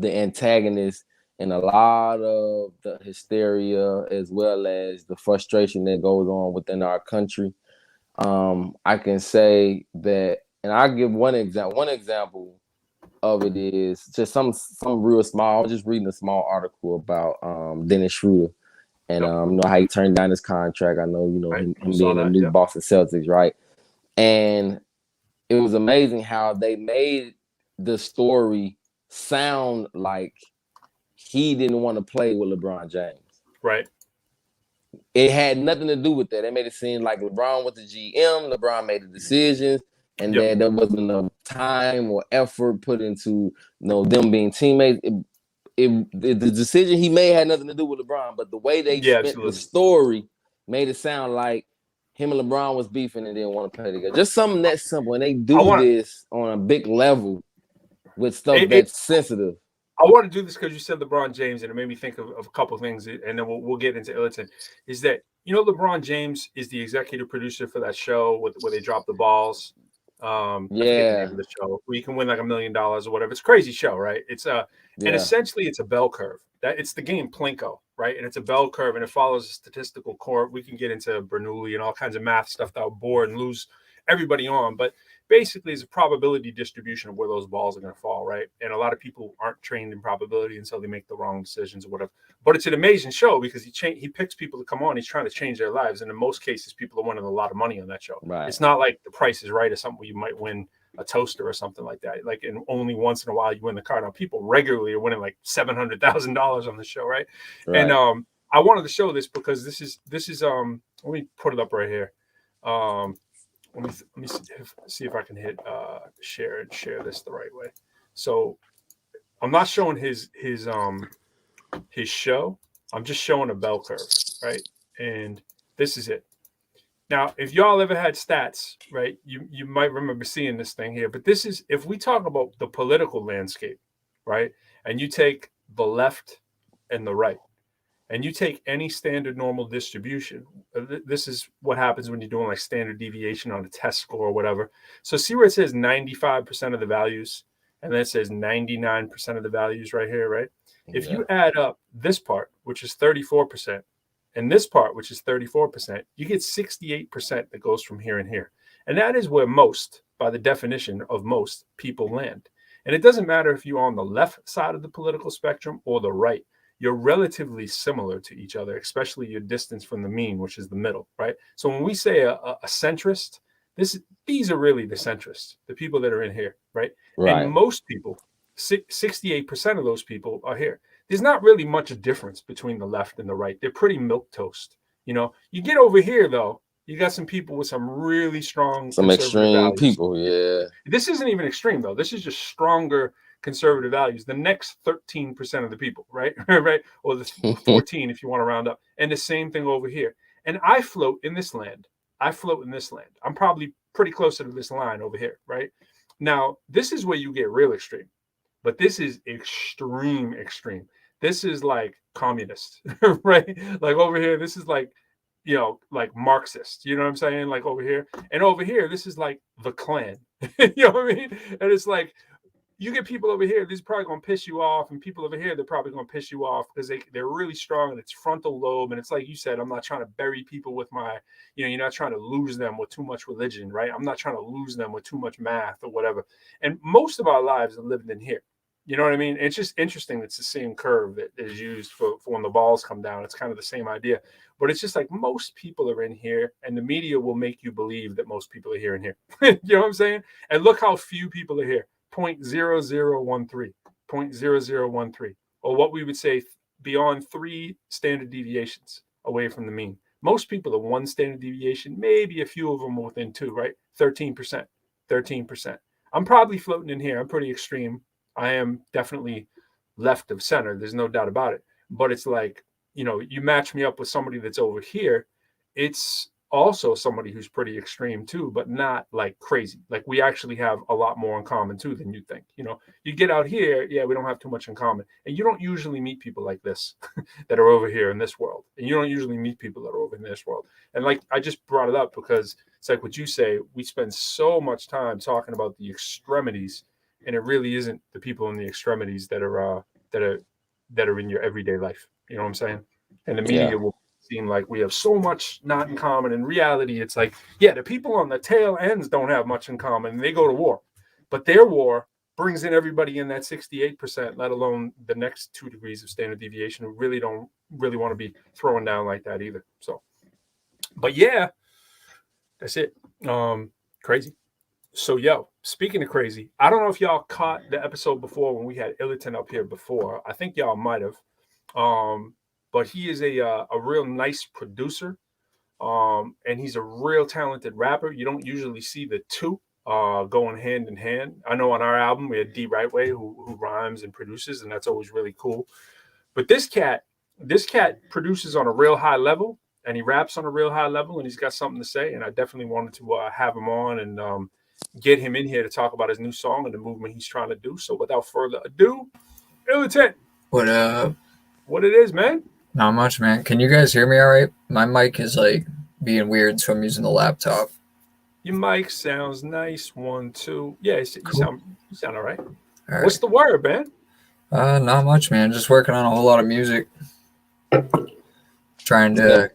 antagonist in a lot of the hysteria as well as the frustration that goes on within our country. I can say that, and I'll give one example. One example of it is just some real small. I was just reading a small article about Dennis Schroeder and how he turned down his contract. I know him being a new Boston Celtics, right? And it was amazing how they made the story sound like he didn't want to play with LeBron James. Right. It had nothing to do with that. They made it seem like LeBron was the GM, LeBron made the decisions, and that there wasn't enough time or effort put into them being teammates. The decision he made had nothing to do with LeBron, but the way they spent the story made it sound like him and LeBron was beefing and didn't want to play together. Just something that simple. And they do this on a big level with stuff that's sensitive. I want to do this because you said LeBron James, and it made me think of a couple of things, and then we'll get into illitant. Is that LeBron James is the executive producer for that show where they drop the balls. I forget the name of the show where you can win like $1 million or whatever. It's a crazy show, right? It's and essentially it's a bell curve. It's the game Plinko, right? And it's a bell curve, and it follows a statistical core. We can get into Bernoulli and all kinds of math stuff that will bore and lose everybody on, but basically it's a probability distribution of where those balls are going to fall, right? And a lot of people aren't trained in probability, and so they make the wrong decisions or whatever. But it's an amazing show because he picks people to come on. He's trying to change their lives, and in most cases, people are winning a lot of money on that show. Right. It's not like The Price is Right or something where you might win a toaster or something like that. Like, and only once in a while you win the car. Now people regularly are winning like $700,000 on the show, right? And I wanted to show this because this is let me put it up right here. Let me see if I can hit share this the right way. So I'm not showing his show. I'm just showing a bell curve, right? And this is it. Now, if y'all ever had stats, right, you might remember seeing this thing here. But this is, if we talk about the political landscape, right, and you take the left and the right, and you take any standard normal distribution, this is what happens when you're doing like standard deviation on a test score or whatever. So see where it says 95% of the values, and then it says 99% of the values right here, right? If you add up this part, which is 34%, and this part, which is 34%, you get 68% that goes from here and here. And that is where most, by the definition of most, people land. And it doesn't matter if you're on the left side of the political spectrum or the right. You're relatively similar to each other, especially your distance from the mean, which is the middle, right? So when we say a centrist, these are really the centrists, the people that are in here, right? And most people, 68% of those people are here. There's not really much difference between the left and the right. They're pretty milquetoast. You get over here, though, you got some people with some really strong, some extreme values. People. Yeah. This isn't even extreme, though. This is just stronger conservative values. The next 13% of the people, right? Right? Or the 14 if you want to round up. And the same thing over here. And I float in this land. I'm probably pretty closer to this line over here, right? Now, this is where you get real extreme. But this is extreme. This is like communist, right? Like over here, this is like, like Marxist, you know what I'm saying? Like over here. And over here, this is like the Klan, you know what I mean? And it's like, you get people over here, this is probably going to piss you off, and people over here, they're probably going to piss you off because they're really strong and it's frontal lobe. And it's like you said, I'm not trying to bury people with my, you're not trying to lose them with too much religion, right? I'm not trying to lose them with too much math or whatever. And most of our lives are lived in here. You know what I mean? It's just interesting. It's the same curve that is used for when the balls come down. It's kind of the same idea. But it's just like most people are in here, and the media will make you believe that most people are here and here. You know what I'm saying? And look how few people are here. 0.0013, 0.0013, or what we would say beyond 3 standard deviations away from the mean. Most people are 1 standard deviation, maybe a few of them within 2, right? 13%, 13%. I'm probably floating in here. I'm pretty extreme. I am definitely left of center. There's no doubt about it. But it's like, you match me up with somebody that's over here. It's also somebody who's pretty extreme too, but not like crazy. Like we actually have a lot more in common too than you think. You get out here, we don't have too much in common. And you don't usually meet people like this that are over here in this world. And you don't usually meet people that are over in this world. And like I just brought it up because it's like what you say, we spend so much time talking about the extremities. And it really isn't the people in the extremities that are in your everyday life. You know what I'm saying? And the media will seem like we have so much not in common. In reality, it's like, the people on the tail ends don't have much in common. And they go to war. But their war brings in everybody in that 68%, let alone the next 2 degrees of standard deviation who really don't really want to be throwing down like that either. So, but that's it. Crazy. So, speaking of crazy, I don't know if y'all caught the episode before when we had Illitant up here before. I think y'all might have. But he is a real nice producer. And he's a real talented rapper. You don't usually see the two going hand in hand. I know on our album, we had D Rightway who rhymes and produces, and that's always really cool. But this cat produces on a real high level, and he raps on a real high level, and he's got something to say. And I definitely wanted to have him on and get him in here to talk about his new song and the movement he's trying to do. So without further ado, Illitant. What up? What it is, man? Not much, man. Can you guys hear me all right? My mic is like being weird, so I'm using the laptop. Your mic sounds nice. 1, 2. Yeah, Cool. You sound all right. All right. What's the word, man? Not much, man. Just working on a whole lot of music. Trying to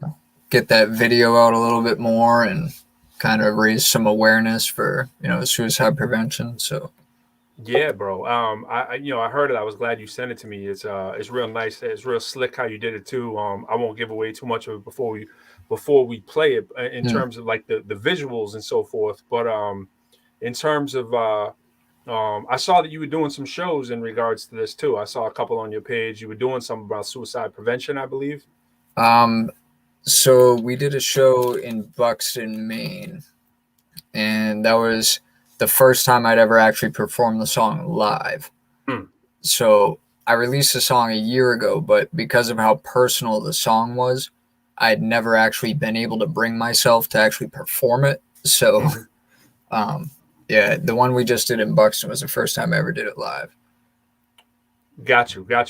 get that video out a little bit more and kind of raise some awareness for, suicide prevention. So yeah, bro. I heard it. I was glad you sent it to me. It's real nice. It's real slick how you did it too. I won't give away too much of it before we play it in terms of like the visuals and so forth. But in terms of I saw that you were doing some shows in regards to this too. I saw a couple on your page. You were doing something about suicide prevention, I believe. So we did a show in Buxton, Maine, and that was the first time I'd ever actually performed the song live. So I released the song a year ago, but because of how personal the song was, I'd never actually been able to bring myself to actually perform it. So, the one we just did in Buxton was the first time I ever did it live. Got you. How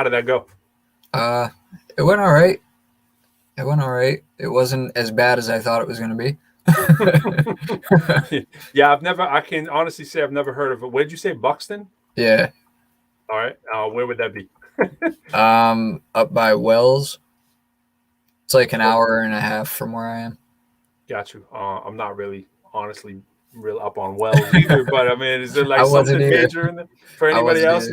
did that go? It went all right. It wasn't as bad as I thought it was going to be. Yeah, I can honestly say I've never heard of it. Where'd you say, Buxton? Yeah. All right. Where would that be? Up by Wells. It's like an hour and a half from where I am. Got you. I'm not really, honestly, real up on Wells either. But I mean, is there like something major in there for anybody else?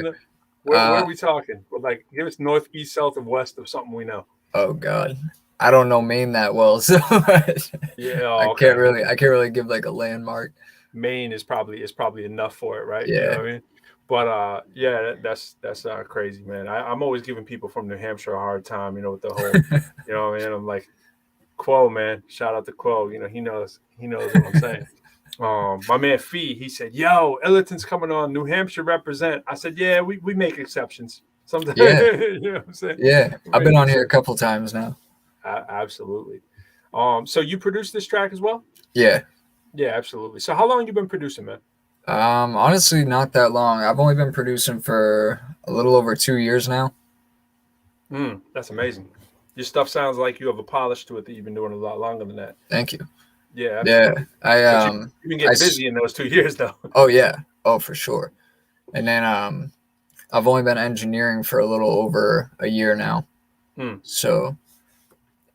Where are we talking? Well, like, give us north, east, south, and west of something we know. Oh God, I don't know Maine that well, so I can't really give like a landmark. Maine is probably enough for it, right? Yeah. You know what I mean? But that's crazy, man. I'm always giving people from New Hampshire a hard time, with the whole, you know what I mean? I'm like, Quo, man, shout out to Quo. He knows what I'm saying. My man Fee, he said, "Yo, Illitant's coming on. New Hampshire represent." I said, "Yeah, we make exceptions sometimes." Yeah. You know what I'm saying? Yeah, I've been on here a couple times now. Absolutely. So you produced this track as well? Yeah. Yeah, absolutely. So how long have you been producing, man? Honestly, not that long. I've only been producing for a little over 2 years now. That's amazing. Your stuff sounds like you have a polish to it that you've been doing a lot longer than that. Thank you. Yeah, absolutely. Yeah. You've been getting busy in those 2 years, though. Oh yeah. Oh, for sure. And then I've only been engineering for a little over a year now. So,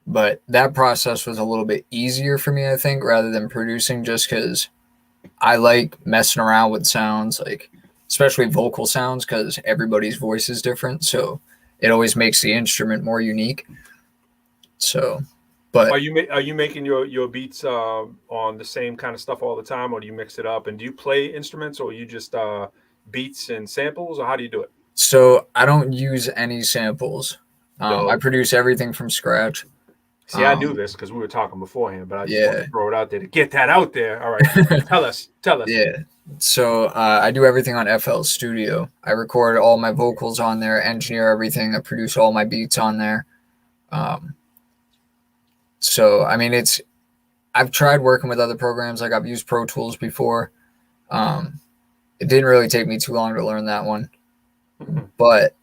but that process was a little bit easier for me, I think, rather than producing, just because I like messing around with sounds, like especially vocal sounds, because everybody's voice is different. So it always makes the instrument more unique. So, but are you making your beats on the same kind of stuff all the time, or do you mix it up? And do you play instruments, or you just beats and samples, or how do you do it? So I don't use any samples. I produce everything from scratch. See, I knew this because we were talking beforehand, but I just wanted to throw it out there to get that out there. All right, tell us. Yeah. So I do everything on FL Studio. I record all my vocals on there, engineer everything. I produce all my beats on there. So I mean, I've tried working with other programs. Like I've used Pro Tools before. It didn't really take me too long to learn that one, but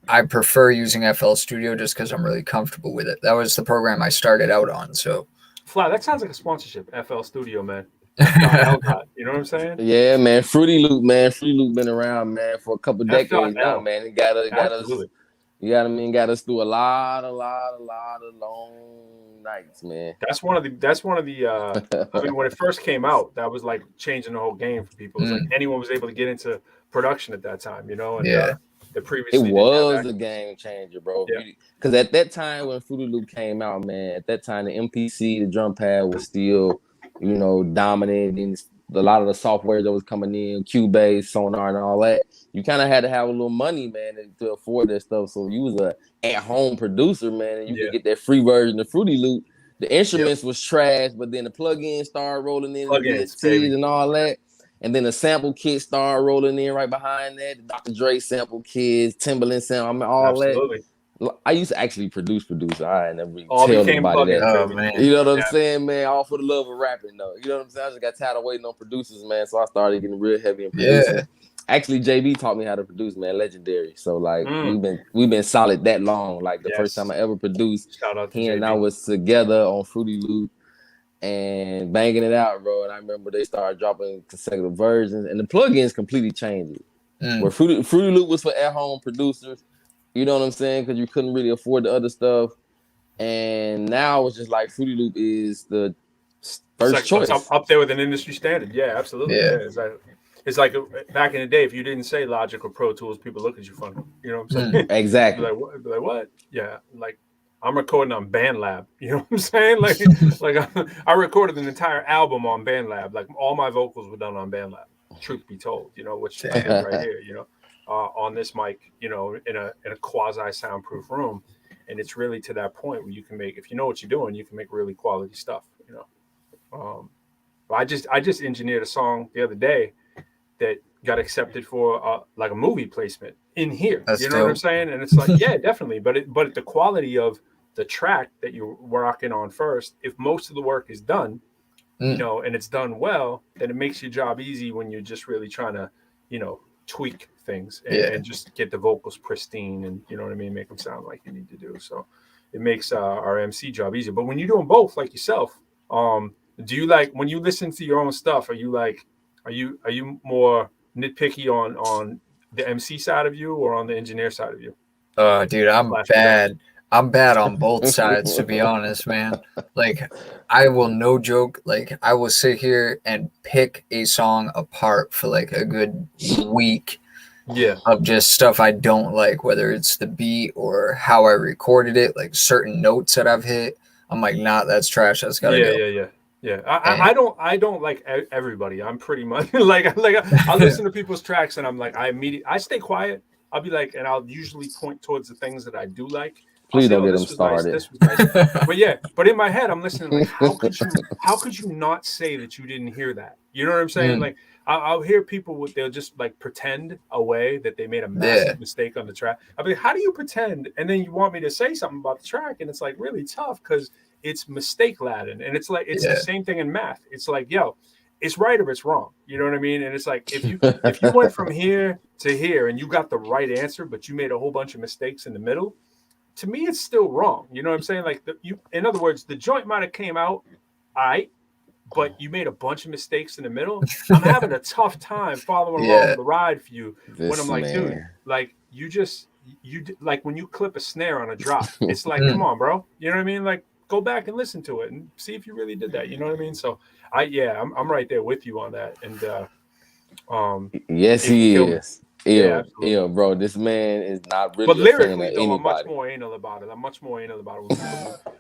I prefer using FL Studio just because I'm really comfortable with it. That was the program I started out on. So, Fly, that sounds like a sponsorship. FL Studio, man. You know what I'm saying? Yeah, man. Fruity Loop, man. Fruity Loop been around, man, for a couple decades now, man. It got us. You got me, got us through a lot of long nights, man. That's one of the. I mean, when it first came out, that was like changing the whole game for people. It was like anyone was able to get into production at that time, you know. And, it was a game changer, bro. Because at that time when Fruity Loop came out, man, at that time the MPC, the drum pad was still, dominant, and a lot of the software that was coming in, Cubase, Sonar, and all that. You kind of had to have a little money, man, to afford that stuff. So you was a at-home producer, man, and you could get that free version of Fruity Loop. The instruments was trash, but then the plugins started rolling in, the and all that. And then the sample kit started rolling in right behind that. The Dr. Dre sample kits, Timbaland sample, I mean, all that. I used to actually produce. I never really tell nobody that. Oh, man. You know what I'm saying, man? All for the love of rapping, though. You know what I'm saying? I just got tired of waiting on producers, man. So I started getting real heavy in producing. Actually, JB taught me how to produce, man. Legendary. So like we've been solid that long. Like the first time I ever produced, he and I was together on Fruity Loop and banging it out, bro. And I remember they started dropping consecutive versions, and the plugins completely changed it. Where Fruity Loop was for at-home producers, you know what I'm saying? Because you couldn't really afford the other stuff. And now it's just like Fruity Loop is the first choice. Up there with an industry standard. Yeah, absolutely. Yeah. It's like back in the day, if you didn't say Logic or Pro Tools, people look at you funny. You know what I'm saying? Exactly. Like what? Yeah. Like I'm recording on BandLab. You know what I'm saying? Like I recorded an entire album on BandLab. Like all my vocals were done on BandLab. Truth be told, which I did right here, on this mic, in a quasi soundproof room. And it's really to that point where you can make, if you know what you're doing, you can make really quality stuff, I just engineered a song the other day that got accepted for like a movie placement in here. That's you know dope. What I'm saying? And it's like, yeah, definitely. But the quality of the track that you're rocking on first, if most of the work is done, and it's done well, then it makes your job easy when you're just really trying to, tweak things and just get the vocals pristine and you know what I mean, make them sound like you need to do. So it makes our MC job easier. But when you're doing both, like yourself, do you like when you listen to your own stuff? Are you more nitpicky on the MC side of you or on the engineer side of you? Dude, I'm bad. I'm bad on both sides, to be honest, man. Like, I will, no joke, like, I will sit here and pick a song apart for, like, a good week of just stuff I don't like, whether it's the beat or how I recorded it, like, certain notes that I've hit. I'm like, nah, that's trash. That's gotta go. Yeah. I don't like everybody. I'm pretty much, like I listen to people's tracks, and I'm like, I stay quiet. I'll be like, and I'll usually point towards the things that I do like. Please don't get them started. Nice, this was nice. But in my head, I'm listening like, how could you not say that you didn't hear that? You know what I'm saying? Like I'll hear people they'll just like pretend away that they made a massive mistake on the track. I'll be like, how do you pretend? And then you want me to say something about the track, and it's like really tough because it's mistake laden, and it's like the same thing in math. It's like, yo, it's right or it's wrong. You know what I mean? And it's like if you went from here to here and you got the right answer, but you made a whole bunch of mistakes in the middle. To me, it's still wrong. You know what I'm saying? Like in other words, the joint might have came out, all right, but you made a bunch of mistakes in the middle. I'm having a tough time following along the ride for you when I'm like, dude, like you like when you clip a snare on a drop, it's like, come on, bro. You know what I mean? Like, go back and listen to it and see if you really did that. You know what I mean? So I'm right there with you on that. And yes, he is. Yeah, bro. This man is not really. But lyrically, though, I'm much more anal about it.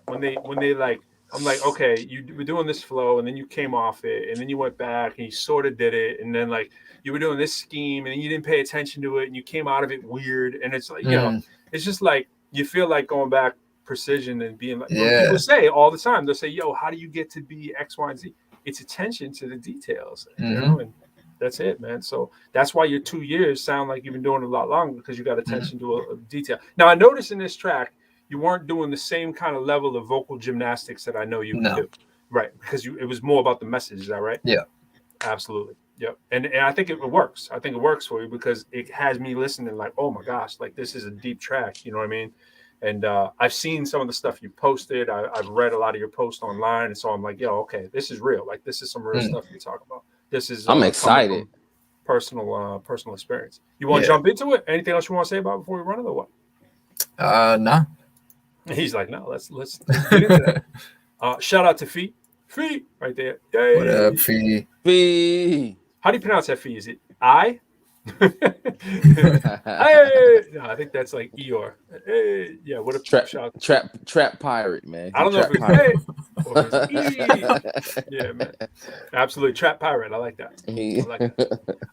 When they like, I'm like, okay, you were doing this flow, and then you came off it, and then you went back, and you sort of did it, and then like you were doing this scheme, and then you didn't pay attention to it, and you came out of it weird, and it's like, you know, it's just like you feel like going back precision and being like, people say all the time, they'll say, yo, how do you get to be X, Y, and Z? It's attention to the details, you know, and that's it, man. So that's why your 2 years sound like you've been doing it a lot longer, because you got attention to a detail. Now, I noticed in this track, you weren't doing the same kind of level of vocal gymnastics that I know you can do. Right. Because it was more about the message. Is that right? Yeah. Absolutely. Yep. And I think it works. I think it works for you because it has me listening like, oh my gosh, like this is a deep track. You know what I mean? And I've seen some of the stuff you posted. I've read a lot of your posts online. And so I'm like, yo, okay, this is real. Like this is some real stuff you talk about. This is I'm excited. Personal experience. You want to jump into it? Anything else you want to say about it before we run it or what? No. He's like, no, let's get into that. Shout out to Fee right there. Yay. What up, Fee? How do you pronounce that Fee? Is it I? No, I think that's like Eeyore. Hey, yeah, what a trap pirate, man. I don't know if it's hey or it's E. Yeah, man. Absolutely. Trap pirate. I like that.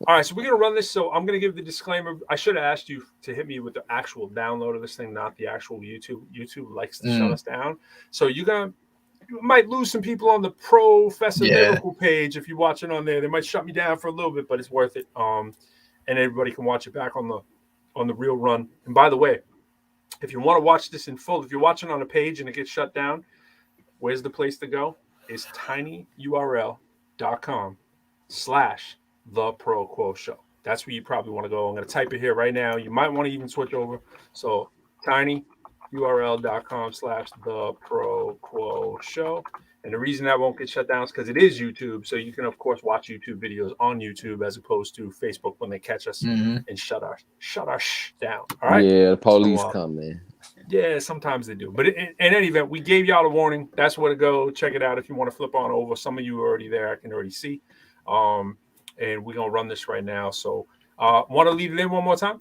All right, so we're gonna run this. So I'm gonna give the disclaimer. I should have asked you to hit me with the actual download of this thing, not the actual YouTube. YouTube likes to shut us down. So you might lose some people on the Professor Lyrical page if you're watching on there. They might shut me down for a little bit, but it's worth it. And everybody can watch it back on the real run. And by the way, if you want to watch this in full, if you're watching on a page and it gets shut down, where's the place to go? It's tinyurl.com/the Show. That's where you probably want to go. I'm going to type it here right now. You might want to even switch over. So tinyurl.com/the Show. And the reason that won't get shut down is because it is YouTube. So you can, of course, watch YouTube videos on YouTube as opposed to Facebook when they catch us and shut our down. All right. Yeah, the police come, man. Yeah, sometimes they do. But in any event, we gave y'all a warning. That's where to go. Check it out if you want to flip on over. Some of you are already there. I can already see. And we're going to run this right now. So want to lead it in one more time?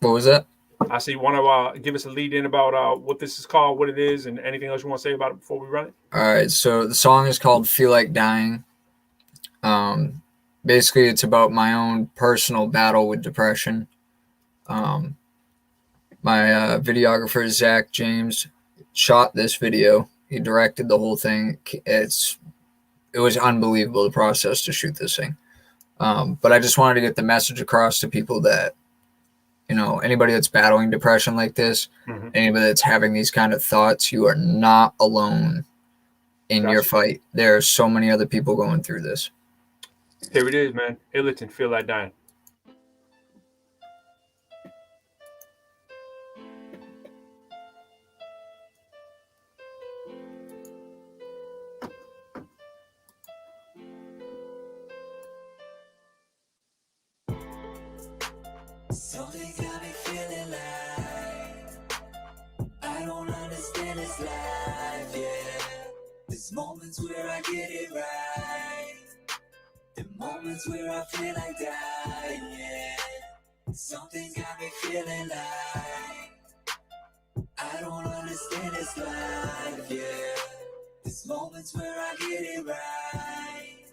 What was that? I see you want to give us a lead in about what this is called, what it is, and anything else you want to say about it before we run it? All right. So the song is called Feel Like Dying. Basically, it's about my own personal battle with depression. My videographer, Zach James, shot this video. He directed the whole thing. It was unbelievable, the process to shoot this thing. But I just wanted to get the message across to people that, you know, anybody that's battling depression like this, anybody that's having these kind of thoughts, you are not alone in your fight. There are so many other people going through this. Here it is, man. Illitant, Feel Like Dying. Something got me feeling like I don't understand this life, yeah. There's moments where I get it right, the moments where I feel like dying, yeah. Something got me feeling like I don't understand this life, yeah. There's moments where I get it right,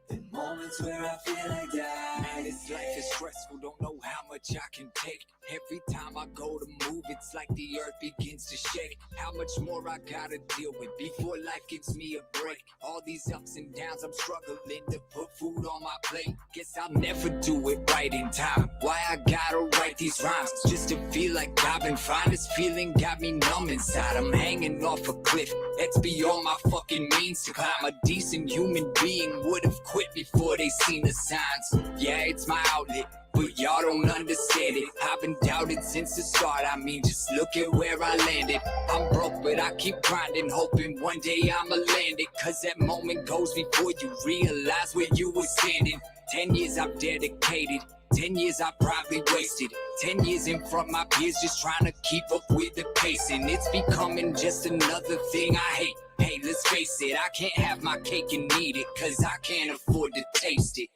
the moments where I feel like dying. Man, this life is stressful, don't know how much I can take. Every time I go to move, it's like the earth begins to shake. How much more I gotta deal with before life gives me a break? All these ups and downs, I'm struggling to put food on my plate. Guess I'll never do it right in time. Why I gotta write these rhymes? Just to feel like I've been fine. This feeling got me numb inside. I'm hanging off a cliff that's beyond my fucking means to climb. A decent human being would have quit before they seen the signs. Yeah, it's my outlet. but y'all don't understand it. I've been doubted since the start. I mean, just look at where I landed. I'm broke, but I keep grinding, hoping one day I'ma land it. Cause that moment goes before you realize where you were standing. 10 years I've dedicated, 10 years I probably wasted, 10 years in front my peers just trying to keep up with the pace. And it's becoming just another thing I hate. Hey, let's face it, I can't have my cake and eat it, cause I can't afford to taste it.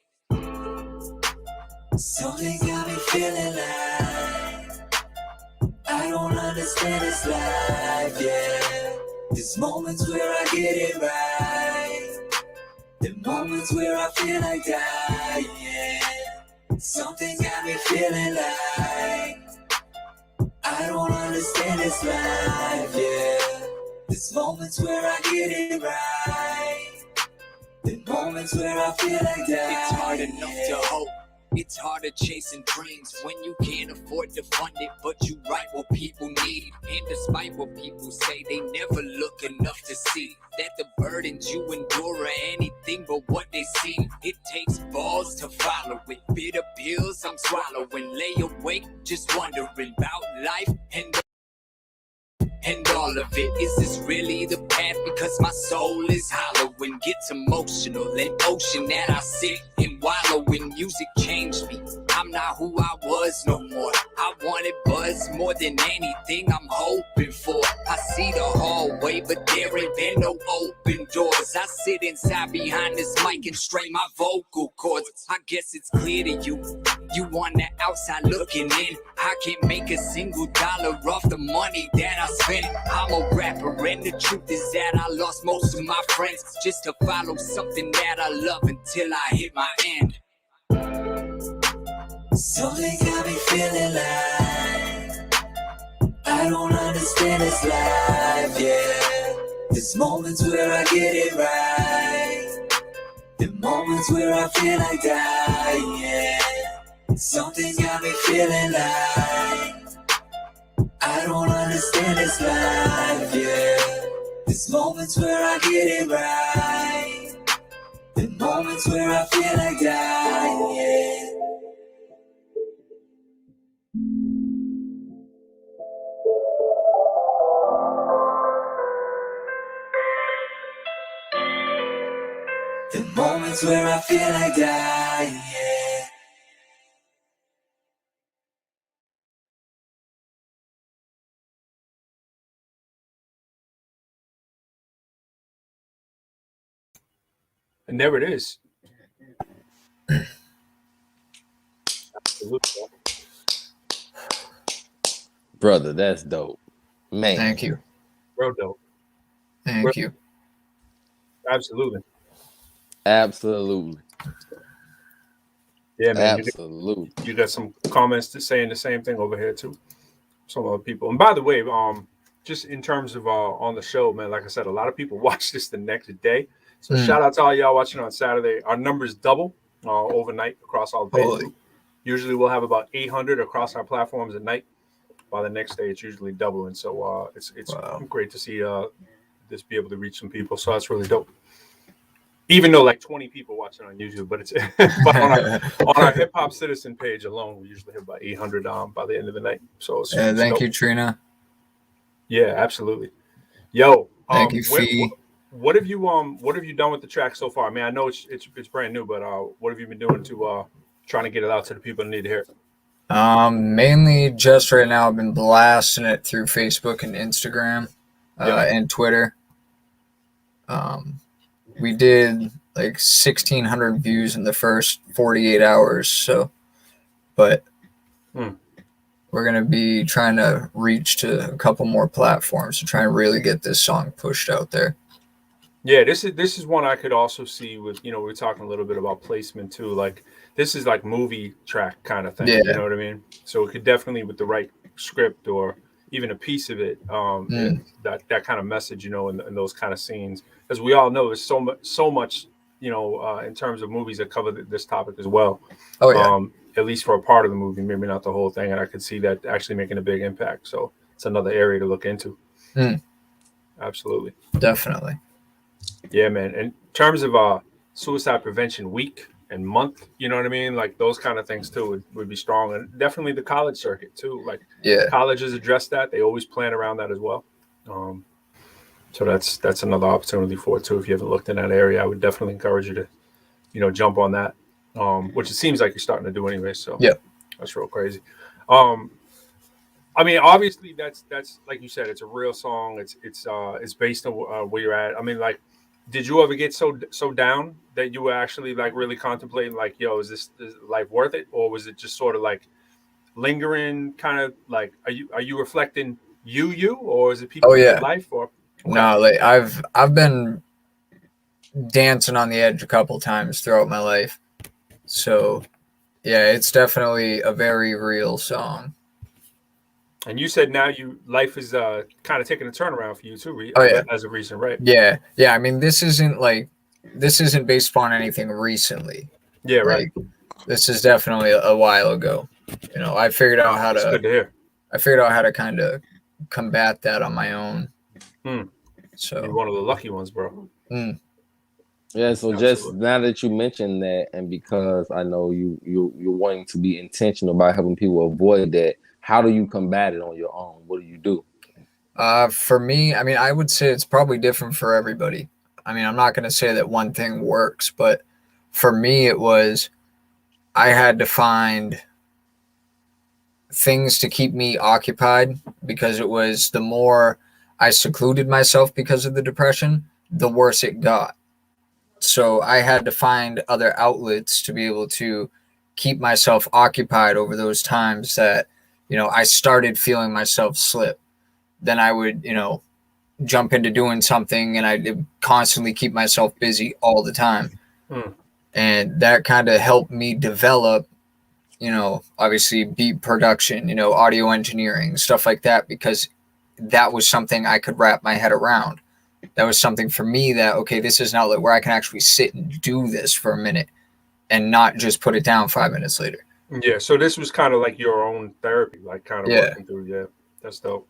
Something got me feeling like I don't understand this life, yeah. There's moments where I get it right, the moments where I feel like dying, yeah. Something got me feeling like I don't understand this life, yeah. There's moments where I get it right, the moments where I feel like dying. It's hard enough to hope, it's harder chasing dreams when you can't afford to fund it, but you write what people need. And despite what people say, they never look enough to see that the burdens you endure are anything but what they seem. It takes balls to follow it, bitter pills I'm swallowing, lay awake just wondering about life and all of it. Is this really the path? Because my soul is hollow and gets emotional. An ocean that I sit and wallow in. Music changed me, I'm not who I was no more. I wanted buzz more than anything I'm hoping for. I see the hallway, but there ain't been no open doors. I sit inside behind this mic and strain my vocal cords. I guess it's clear to you, you on the outside looking in. I can't make a single dollar off the money that I spent. I'm a rapper and the truth is that I lost most of my friends just to follow something that I love until I hit my end. Something got me feeling like I don't understand this life, yeah. There's moments where I get it right, the moments where I feel like dying, yeah. Something got me feeling like I don't understand this life, yeah. There's moments where I get it right, the moments where I feel like dying, yeah. The moments where I feel like dying, yeah. And there it is. Absolutely. Brother, that's dope. Man. Thank you. Real dope. Thank you. Absolutely. Absolutely. Yeah, man. Absolutely. You got some comments to saying the same thing over here too. Some other people. And by the way, just in terms of on the show, man, like I said, a lot of people watch this the next day. So shout out to all y'all watching on Saturday. Our numbers double overnight across all the pages. Usually we'll have about 800 across our platforms at night. By the next day, it's usually doubling. So it's great to see this be able to reach some people. So that's really dope. Even though like 20 people watching on YouTube, but it's but on our Hip Hop Citizen page alone, we usually have about 800 by the end of the night. So it's thank dope. you, Trina. Yeah, absolutely. Yo, thank you, Fee. What have you done with the track so far? I mean, I know it's brand new, but what have you been doing to trying to get it out to the people who need to hear it? Mainly just right now I've been blasting it through Facebook and Instagram and Twitter. We did like 1,600 views in the first 48 hours. So, but we're going to be trying to reach to a couple more platforms to try and really get this song pushed out there. Yeah, this is one I could also see with, we were talking a little bit about placement too. Like this is like movie track kind of thing. Yeah. You know what I mean? So it could definitely, with the right script or even a piece of it, that kind of message, in those kind of scenes. As we all know, there's so much, in terms of movies that cover this topic as well. Oh yeah. At least for a part of the movie, maybe not the whole thing. And I could see that actually making a big impact. So it's another area to look into. Absolutely. Definitely. Yeah, man. In terms of Suicide Prevention Week and month. You know what I mean? Like those kind of things too would be strong, and definitely the college circuit too. Like colleges address that; they always plan around that as well. So that's another opportunity for it too. If you haven't looked in that area, I would definitely encourage you to, jump on that. Which it seems like you're starting to do anyway. So that's real crazy. I mean, obviously that's like you said, it's a real song. It's based on where you're at. I mean, like, did you ever get so down that you were actually like really contemplating, like, yo, is life worth it, or was it just sort of like lingering, kind of like, are you reflecting you, or is it people in your life, or? Okay. No, like I've been dancing on the edge a couple times throughout my life, so yeah, it's definitely a very real song. And you said now life is kind of taking a turnaround for you too, as of recent, right? Yeah. I mean, this isn't based upon anything recently. Yeah, right. Like, this is definitely a while ago. I figured out how That's good to hear. I figured out how to kind of combat that on my own. So you're one of the lucky ones, bro. Yeah, so absolutely. Just now that you mentioned that, and because I know you're wanting to be intentional about helping people avoid that, how do you combat it on your own? What do you do? For me, I mean, I would say it's probably different for everybody. I mean, I'm not going to say that one thing works, but for me, I had to find things to keep me occupied, because it was the more I secluded myself because of the depression, the worse it got. So I had to find other outlets to be able to keep myself occupied over those times that, I started feeling myself slip. Then I would, jump into doing something, and I'd constantly keep myself busy all the time. And that kind of helped me develop, obviously beat production, audio engineering, stuff like that, because that was something I could wrap my head around. That was something for me that, okay, this is an outlet where I can actually sit and do this for a minute and not just put it down 5 minutes later. Yeah, so this was kind of like your own therapy, like kind of working through. Yeah, that's dope.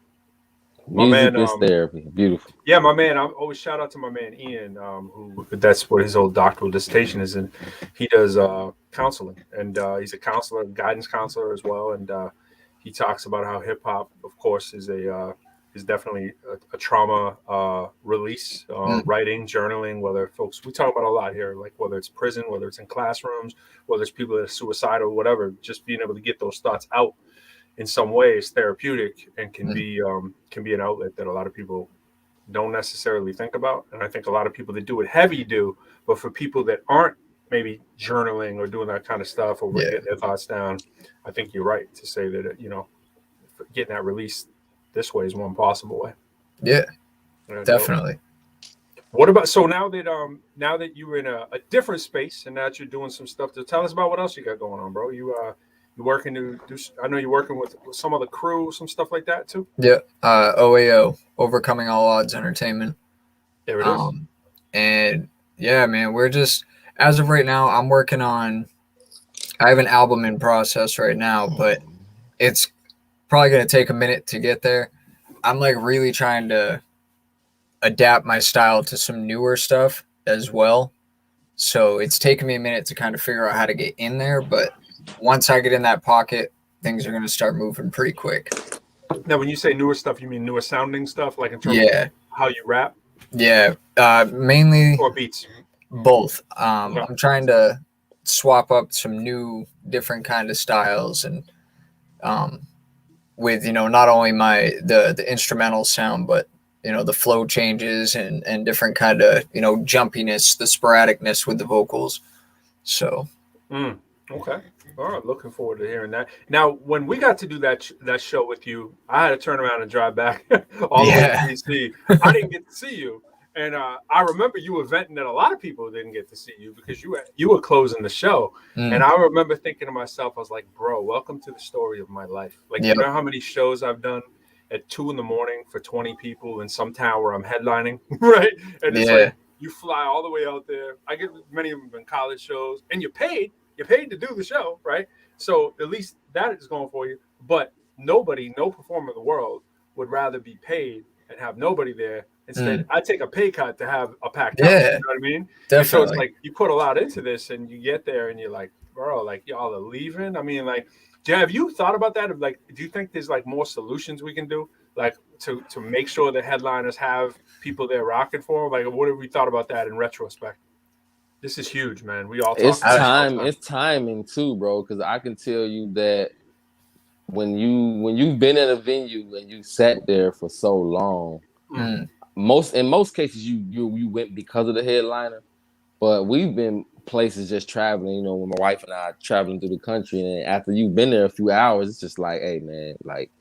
Music is therapy. Beautiful. Yeah, my man. I always shout out to my man Ian, who that's what his old doctoral dissertation is in. He does counseling, and he's a counselor, guidance counselor as well. And he talks about how hip hop, of course, is definitely a trauma release, writing, journaling. Whether we talk about a lot here, like whether it's prison, whether it's in classrooms, whether it's people that are suicidal, whatever. Just being able to get those thoughts out in some way is therapeutic, and can be an outlet that a lot of people don't necessarily think about. And I think a lot of people that do it heavy do, but for people that aren't maybe journaling or doing that kind of stuff, or getting their thoughts down, I think you're right to say that, getting that release this way is one possible way. Yeah, definitely. What about, so now that you're in a different space, and now that you're doing some stuff, to tell us about what else you got going on, bro. You working to do, I know you're working with some other crew, some stuff like that too. Yeah. OAO, Overcoming All Odds Entertainment. There it is. And yeah, man, we're just, as of right now, I have an album in process right now, but it's probably going to take a minute to get there. I'm like really trying to adapt my style to some newer stuff as well. So it's taken me a minute to kind of figure out how to get in there, but once I get in that pocket, things are going to start moving pretty quick. Now, when you say newer stuff, you mean newer sounding stuff, like in terms of how you rap? Yeah, mainly. Or beats? Both. I'm trying to swap up some new, different kind of styles, and with, not only the instrumental sound, but, the flow changes and different kind of, jumpiness, the sporadicness with the vocals. So. Okay. All right, looking forward to hearing that. Now, when we got to do that show with you, I had to turn around and drive back all the way to DC. I didn't get to see you, and I remember you were venting that a lot of people didn't get to see you because you were closing the show. And I remember thinking to myself, I was like, bro, welcome to the story of my life. Like, you know how many shows I've done at 2 a.m. for 20 people in some town where I'm headlining, right? And it's like, you fly all the way out there. I get many of them in college shows, and you're paid to do the show, right? So at least that is going for you. But no performer in the world would rather be paid and have nobody there Instead, I take a pay cut to have a packed house. Yeah, You know what I mean? definitely. And so it's like you put a lot into this, and you get there, and you're like, bro, like y'all are leaving. I mean, like, have you thought about that? Of like, do you think there's like more solutions we can do, like to make sure the headliners have people there rocking for them? Like, what have we thought about that in retrospect? This is huge, man. We all talk It's about time. it. It's timing too, bro. Because I can tell you that when you've been at a venue and you sat there for so long, in most cases you went because of the headliner. But we've been places just traveling, you know, when my wife and I are traveling through the country, and after you've been there a few hours, it's just like, hey man, like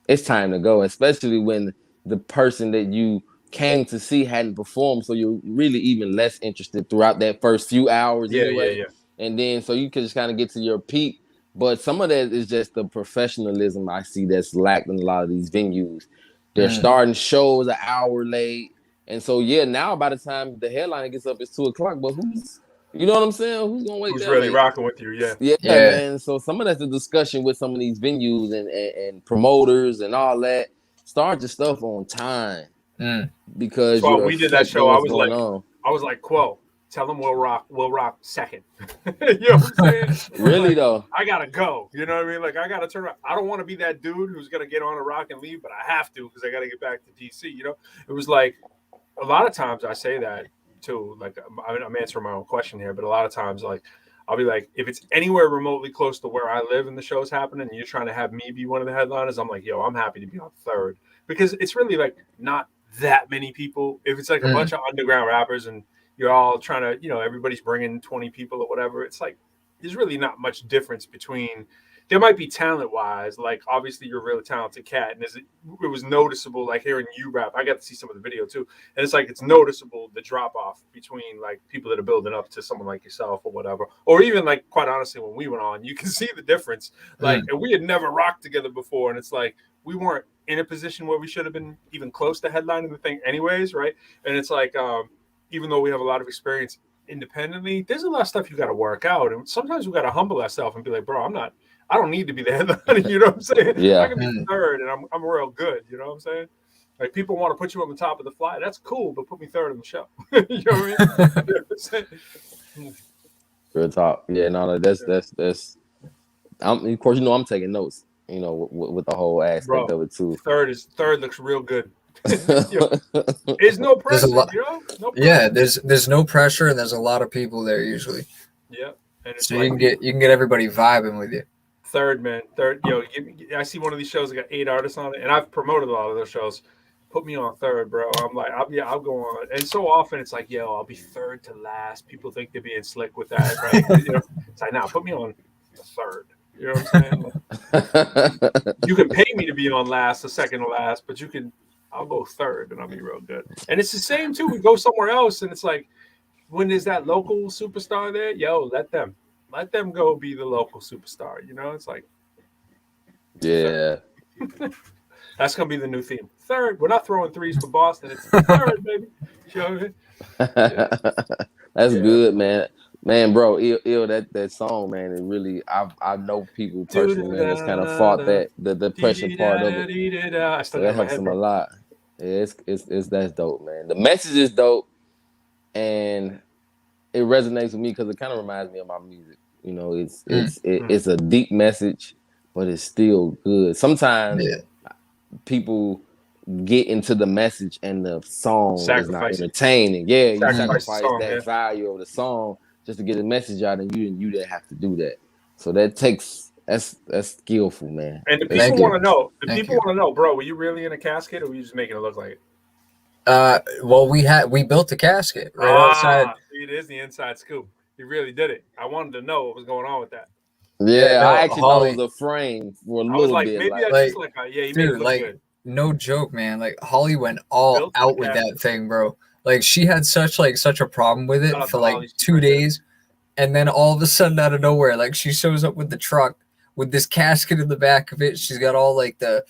it's time to go. Especially when the person that you came to see hadn't performed, so you're really even less interested throughout that first few hours anyway. Yeah. And then so you can just kind of get to your peak. But some of that is just the professionalism I see that's lacked in a lot of these venues. They're starting shows an hour late. And so, yeah, now by the time the headliner gets up, it's 2:00. But who's, you know what I'm saying? Who's gonna wait? Who's really rocking with you? Yeah, man. So some of that's the discussion with some of these venues and promoters and all that. Start your stuff on time because so we did that show. I was like, Quo, tell them we'll rock second. You know what I'm saying? Really like, though, I gotta go. You know what I mean? Like I gotta turn around. I don't want to be that dude who's gonna get on a rock and leave, but I have to because I gotta get back to DC. You know, it was like. A lot of times I say that too. Like I'm answering my own question here, but a lot of times, like I'll be like, if it's anywhere remotely close to where I live and the show's happening, and you're trying to have me be one of the headliners, I'm like, yo, I'm happy to be on third because it's really like not that many people. If it's like a bunch of underground rappers and you're all trying to, you know, everybody's bringing 20 people or whatever, it's like there's really not much difference between. There might be talent-wise, like obviously you're a really talented cat, and it was noticeable, like hearing you rap. I got to see some of the video too, and it's like it's noticeable the drop-off between like people that are building up to someone like yourself or whatever, or even like quite honestly, when we went on, you can see the difference. Like, and we had never rocked together before, and it's like we weren't in a position where we should have been even close to headlining the thing, anyways, right? And it's like even though we have a lot of experience independently, there's a lot of stuff you got to work out, and sometimes we got to humble ourselves and be like, bro, I don't need to be the headliner, you know what I'm saying? Yeah. I can be third and I'm real good, you know what I'm saying? Like people want to put you on the top of the fly. That's cool, but put me third in the show. You know what I mean? Real talk. Yeah, no, that's of course, you know, I'm taking notes, you know, with the whole aspect of it too. Third looks real good. There's no pressure, you know? No pressure. Yeah, there's no pressure and there's a lot of people there usually. Yeah. And it's so like, you can get everybody vibing with you. Third, man. Third, I see one of these shows that got 8 artists on it, and I've promoted a lot of those shows. Put me on third, bro. I'm like, I'll go on. And so often it's like, yo, I'll be third to last. People think they're being slick with that, right? You know, it's like, nah, put me on third. You know what I'm saying? Like, you can pay me to be on last, or second to last, but I'll go third, and I'll be real good. And it's the same too. We go somewhere else, and it's like, when there's that local superstar there, yo, let them go be the local superstar. You know, it's like, yeah. That's gonna be the new theme. Third, we're not throwing threes for Boston. It's third, baby. You know what I mean? Yeah. That's good, man. Man, bro, ill that song, man. It really, I know people personally, man, that's kind of fought that the depression part of it. So that helps them a lot. Yeah, it's that's dope, man. The message is dope, and it resonates with me because it kind of reminds me of my music. You know, it's a deep message, but it's still good. Sometimes people get into the message and the song is not entertaining. Yeah, you sacrifice that value of the song just to get a message out, and you didn't have to do that. So that's skillful, man. And the people want to know. People want to know, bro, were you really in a casket, or were you just making it look like it? Well, we built a casket right outside. It is the inside scoop. You really did it. I wanted to know what was going on with that. Yeah, no, I actually thought it was a frame for a little bit. Maybe I just he made it look good. No joke, man. Like Holly went all out with that thing, bro. Like she had such a problem with it for like 2 days, and then all of a sudden out of nowhere, like she shows up with the truck with this casket in the back of it. She's got all the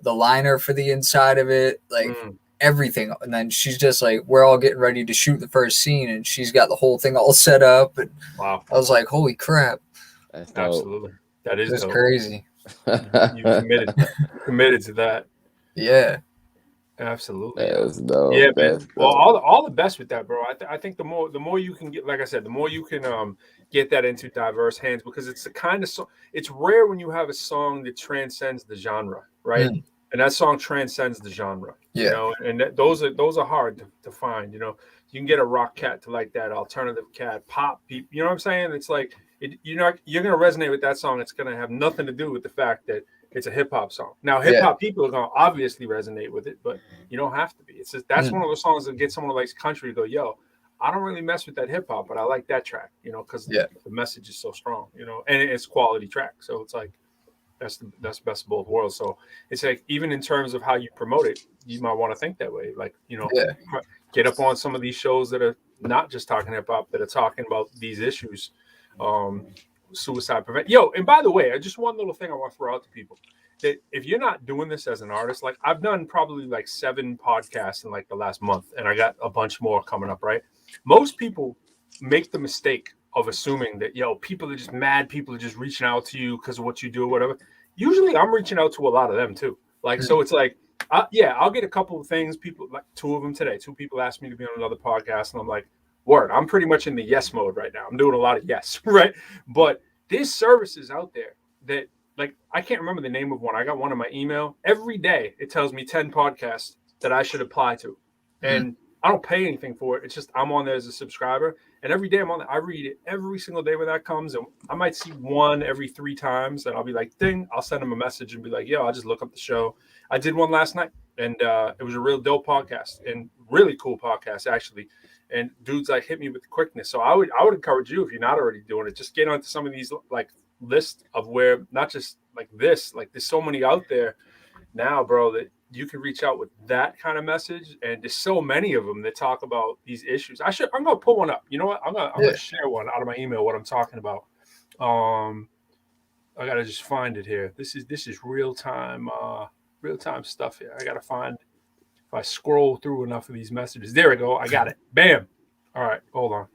liner for the inside of it, like everything. And then she's just like, we're all getting ready to shoot the first scene, and she's got the whole thing all set up. And wow, I was like, holy crap! That's dope. Absolutely, that is just crazy. You committed to that. Yeah. Absolutely. That's dope. Yeah, man. That's Well, dope. all the best with that, bro. I think the more you can get, like I said, the more you can get that into diverse hands, because it's the kind of song. It's rare when you have a song that transcends the genre, right? And that song transcends the genre, Yeah. you know. And those are hard to find. You know, you can get a rock cat to like that, alternative cat, pop. You know what I'm saying? It's like you're gonna resonate with that song. It's gonna have nothing to do with the fact that it's a hip hop song. Now, hip hop people are gonna obviously resonate with it, but you don't have to be. It's just that's one of those songs that get someone who likes country to go, "Yo, I don't really mess with that hip hop, but I like that track," you know, because the message is so strong, you know, and it's quality track. So it's like that's best of both worlds. So it's like even in terms of how you promote it, you might want to think that way. Like, you know, get up on some of these shows that are not just talking hip hop, that are talking about these issues. Suicide prevent. Yo, and by the way, just one little thing I want to throw out to people, that if you're not doing this as an artist, like I've done probably like 7 podcasts in like the last month, and I got a bunch more coming up, right? Most people make the mistake of assuming that, yo, people are just mad, people are just reaching out to you because of what you do or whatever. Usually I'm reaching out to a lot of them too. Like, so it's like, I'll get a couple of things, people, like 2 of them today. 2 people asked me to be on another podcast, and I'm like, word, I'm pretty much in the yes mode right now. I'm doing a lot of yes, right? But there's services out there that, like, I can't remember the name of one. I got one in my email. Every day it tells me 10 podcasts that I should apply to. And I don't pay anything for it. It's just I'm on there as a subscriber. And every day I'm on there. I read it every single day when that comes. And I might see one every 3 times. And I'll be like, ding, I'll send them a message and be like, yo, I'll just look up the show. I did one last night. And it was a real dope podcast and really cool podcast, actually. And dudes like hit me with quickness. So I would encourage you, if you're not already doing it, just get onto some of these like lists of where, not just like this, like there's so many out there now, bro, that you can reach out with that kind of message. And there's so many of them that talk about these issues. I'm gonna pull one up. You know what? I'm gonna share one out of my email, what I'm talking about. I gotta just find it here. This is real time stuff here. I gotta find. If I scroll through enough of these messages, there we go. I got it. Bam. All right, hold on.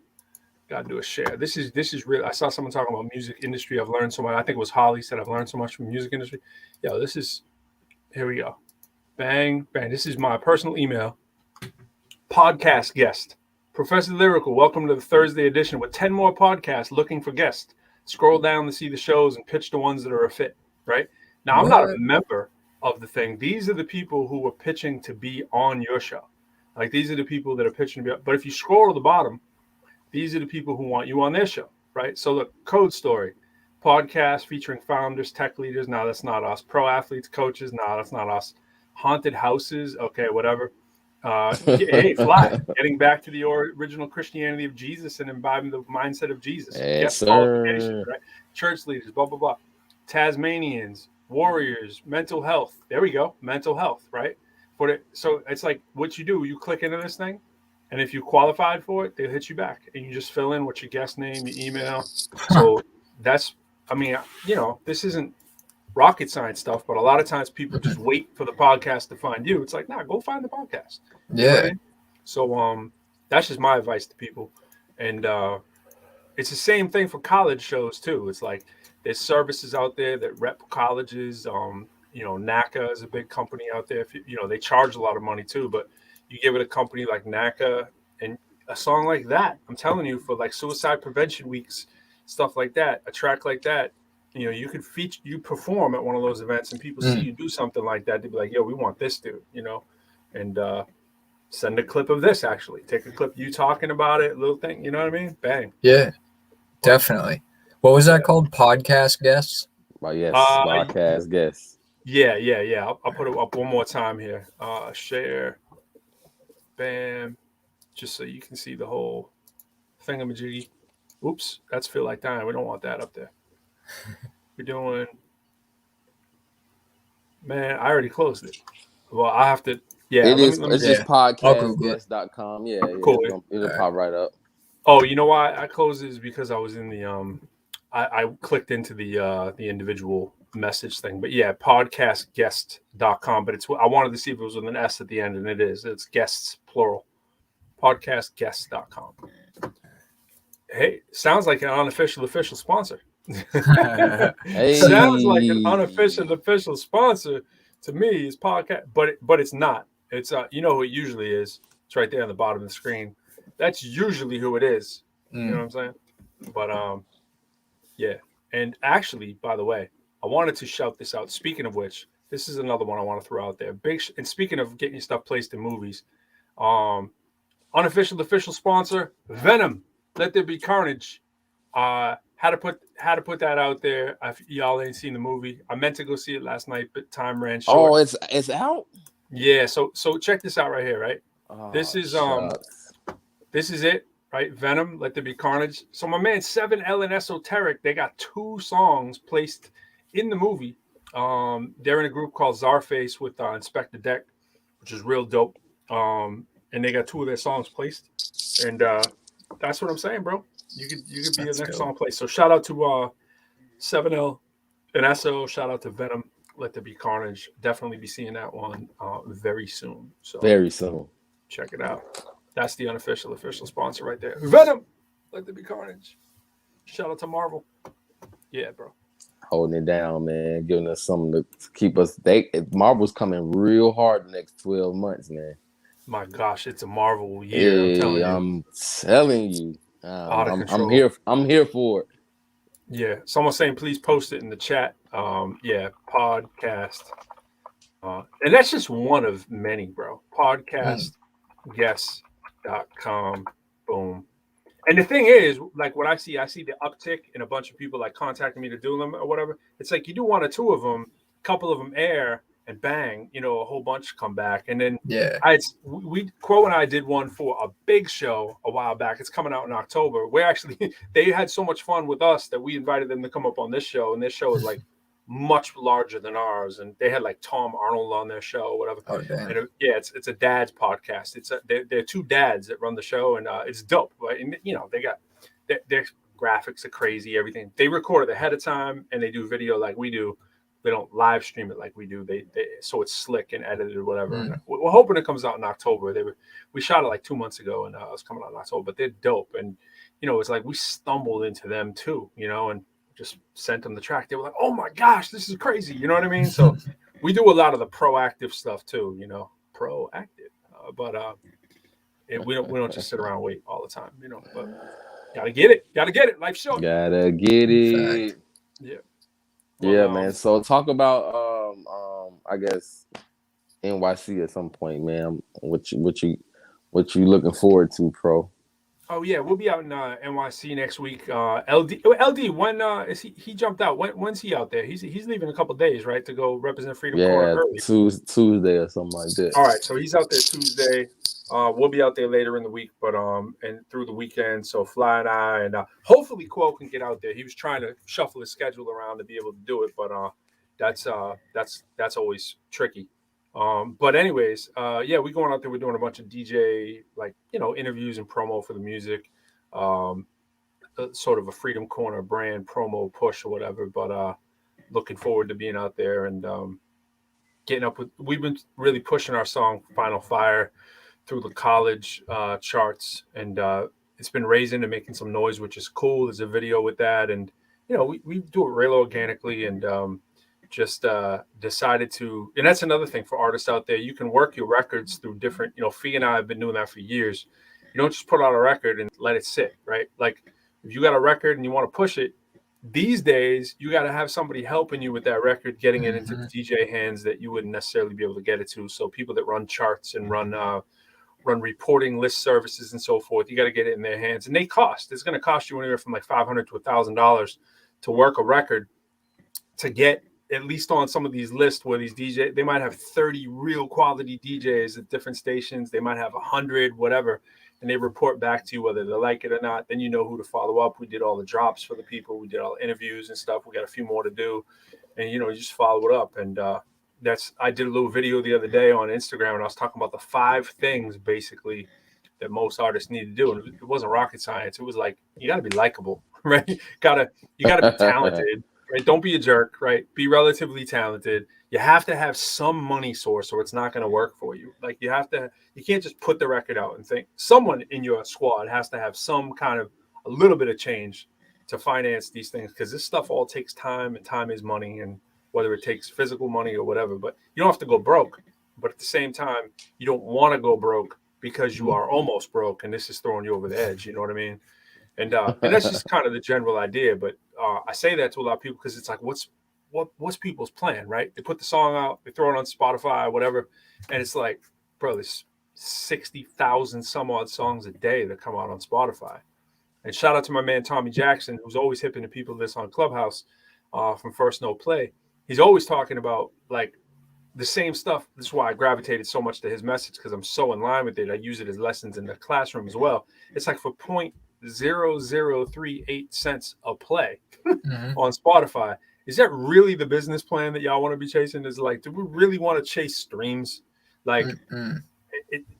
Got to do a share. This is real. I saw someone talking about music industry. I've learned so much. I think it was Holly said I've learned so much from music industry. Yo, here we go. Bang, bang. This is my personal email. Podcast guest. Professor Lyrical, welcome to the Thursday edition with 10 more podcasts looking for guests. Scroll down to see the shows and pitch the ones that are a fit, right? Now, I'm not a member of the thing. These are the people who are pitching to be on your show. Like, these are the people that are pitching to be. But if you scroll to the bottom, these are the people who want you on their show, right? So look, Code Story, podcast featuring founders, tech leaders. No, that's not us. Pro athletes, coaches. No, that's not us. Haunted houses. Okay, whatever. Hey, Fly, getting back to the original Christianity of Jesus and imbibing the mindset of Jesus. Yes, right? Church leaders, blah, blah, blah. Tasmanians, warriors, mental health. There we go. Mental health, right? So it's like what you do, you click into this thing, and if you qualified for it, they'll hit you back, and you just fill in what your guest name, your email. So that's, I mean, you know, this isn't rocket science stuff, but a lot of times people just wait for the podcast to find you. It's like, nah, go find the podcast. You know what I mean? So that's just my advice to people. And it's the same thing for college shows too. It's like there's services out there that rep colleges. You know, NACA is a big company out there. You know, they charge a lot of money too, but you give it a company like NACA and a song like that, I'm telling you, for like suicide prevention weeks, stuff like that, a track like that, you know, you could you perform at one of those events and people see you do something like that. They'd be like, yo, we want this dude, you know, and send a clip of this, actually. Take a clip, you talking about it, little thing, you know what I mean? Bang. Yeah, definitely. What was that called? Podcast guests? Well, yes, podcast guests. Yeah. I'll put it up one more time here. Share. Bam. Just so you can see the whole thingamajiggy. Oops, that's Feel Like Dying. We don't want that up there. We're doing. Man, I already closed it. Well, I have to. Yeah, it's just podcastguest.com. Yeah, cool. It'll pop right up. Oh, you know why I closed it is because I was in the I clicked into the individual message thing. But yeah, podcastguest.com. But I wanted to see if it was with an S at the end, and it is. It's guests plural. Podcastguest.com. Hey, sounds like an unofficial official sponsor. Hey. Sounds like an unofficial official sponsor to me is podcast, but it's not. It's you know who it usually is. It's right there on the bottom of the screen. That's usually who it is. You know what I'm saying? But yeah. And actually, by the way, I wanted to shout this out. Speaking of which, this is another one I want to throw out there. And speaking of getting your stuff placed in movies, unofficial official sponsor, Venom. Let There Be Carnage. Had to put that out there. Y'all ain't seen the movie. I meant to go see it last night, but time ran short. Oh, it's out. Yeah. So check this out right here. Right. Oh, this is it. Right. Venom. Let There Be Carnage. So my man 7L and Esoteric, they got 2 songs placed in the movie. They're in a group called Czarface with Inspector Deck, which is real dope. And they got 2 of their songs placed, and that's what I'm saying, bro. You could be the next song placed. So shout out to 7L and SO. Shout out to Venom. Let There Be Carnage. Definitely be seeing that one very soon. So very soon. Check it out. That's the unofficial official sponsor right there. Venom. Let There Be Carnage. Shout out to Marvel. Yeah, bro. Holding it down, man. Giving us something to keep us. Marvel's coming real hard the next 12 months, man. My gosh, it's a Marvel year. Hey, I'm telling you. I'm here. I'm here for it. Yeah, someone's saying please post it in the chat. Yeah, podcast, and that's just one of many, bro. Podcastguests.com. Boom. And the thing is, like what I see the uptick in a bunch of people like contacting me to do them or whatever. It's like you do 1 or 2 of them, a couple of them air, and bang, a whole bunch come back. And then Quo and I did one for a big show a while back. It's coming out in October. We're actually, they had so much fun with us that we invited them to come up on this show. And this show is like much larger than ours. And they had like Tom Arnold on their show or whatever. Oh, damn. And it's a dad's podcast. They're 2 dads that run the show, and it's dope. Right? And they got their graphics are crazy, everything. They record it ahead of time and they do video like we do. They don't live stream it like we do. They so it's slick and edited or whatever. And we're hoping it comes out in October. We shot it like 2 months ago, and it's coming out in October. But they're dope, and it's like we stumbled into them too, and just sent them the track. They were like, "Oh my gosh, this is crazy!" You know what I mean? So we do a lot of the proactive stuff too. Proactive, but we don't just sit around and wait all the time. But gotta get it. Life's short. Gotta get it. Yeah. Well, yeah, man. So talk about I guess NYC at some point, man. What you looking forward to, Pro? Oh yeah, we'll be out in NYC next week. LD, when is he jumped out? When's he out there? He's leaving a couple of days, right, to go represent Freedom Corner early. Tuesday or something like that. All right, so he's out there Tuesday. We'll be out there later in the week, but and through the weekend. So Fly and I, and hopefully Quo can get out there. He was trying to shuffle his schedule around to be able to do it, but that's always tricky. But anyways, yeah, we going out there. We're doing a bunch of DJ interviews and promo for the music, sort of a Freedom Corner brand promo push or whatever. But looking forward to being out there and getting up with. We've been really pushing our song "Final Fire" through the college charts, and it's been raising and making some noise, which is cool. There's a video with that, and we do it real organically, and just decided to. And that's another thing for artists out there. You can work your records through different. Fee and I have been doing that for years. You don't just put out a record and let it sit, right? Like if you got a record and you want to push it, these days you got to have somebody helping you with that record, getting it into the DJ hands that you wouldn't necessarily be able to get it to. So people that run charts and run reporting list services and so forth, you got to get it in their hands, and they cost. It's going to cost you anywhere from like $500 to $1,000 to work a record to get at least on some of these lists where these DJ, they might have 30 real quality DJs at different stations. They might have 100, whatever, and they report back to you whether they like it or not. Then you know who to follow up. We did all the drops for the people. We did all the interviews and stuff. We got a few more to do, and you just follow it up. And I did a little video the other day on Instagram, and I was talking about the 5 things basically that most artists need to do. And it wasn't rocket science. It was like, you got to be likable, right? You gotta be talented, right? Don't be a jerk, right? Be relatively talented. You have to have some money source or it's not going to work for you. Like you can't just put the record out and think. Someone in your squad has to have some kind of a little bit of change to finance these things, because this stuff all takes time, and time is money, and whether it takes physical money or whatever, but you don't have to go broke. but at the same time, you don't want to go broke because you are almost broke, and this is throwing you over the edge. You know what I mean? And that's just kind of the general idea. But I say that to a lot of people because it's like, what's people's plan, right? They put the song out, they throw it on Spotify, whatever, and it's like, bro, there's 60,000 some odd songs a day that come out on Spotify. And shout out to my man Tommy Jackson, who's always hipping to people this on Clubhouse from First No Play. He's always talking about like the same stuff. This is why I gravitated so much to his message, because I'm so in line with it. I use it as lessons in the classroom as well. It's like for 0.0038 cents a play on Spotify. Is that really the business plan that y'all want to be chasing? Is like, do we really want to chase streams? Like,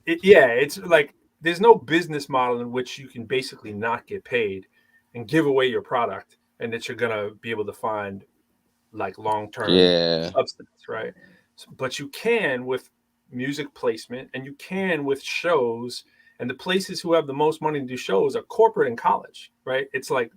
it's like there's no business model in which you can basically not get paid and give away your product, and that you're gonna be able to find like long-term substance, right? But you can with music placement, and you can with shows, and the places who have the most money to do shows are corporate and college, right? It's like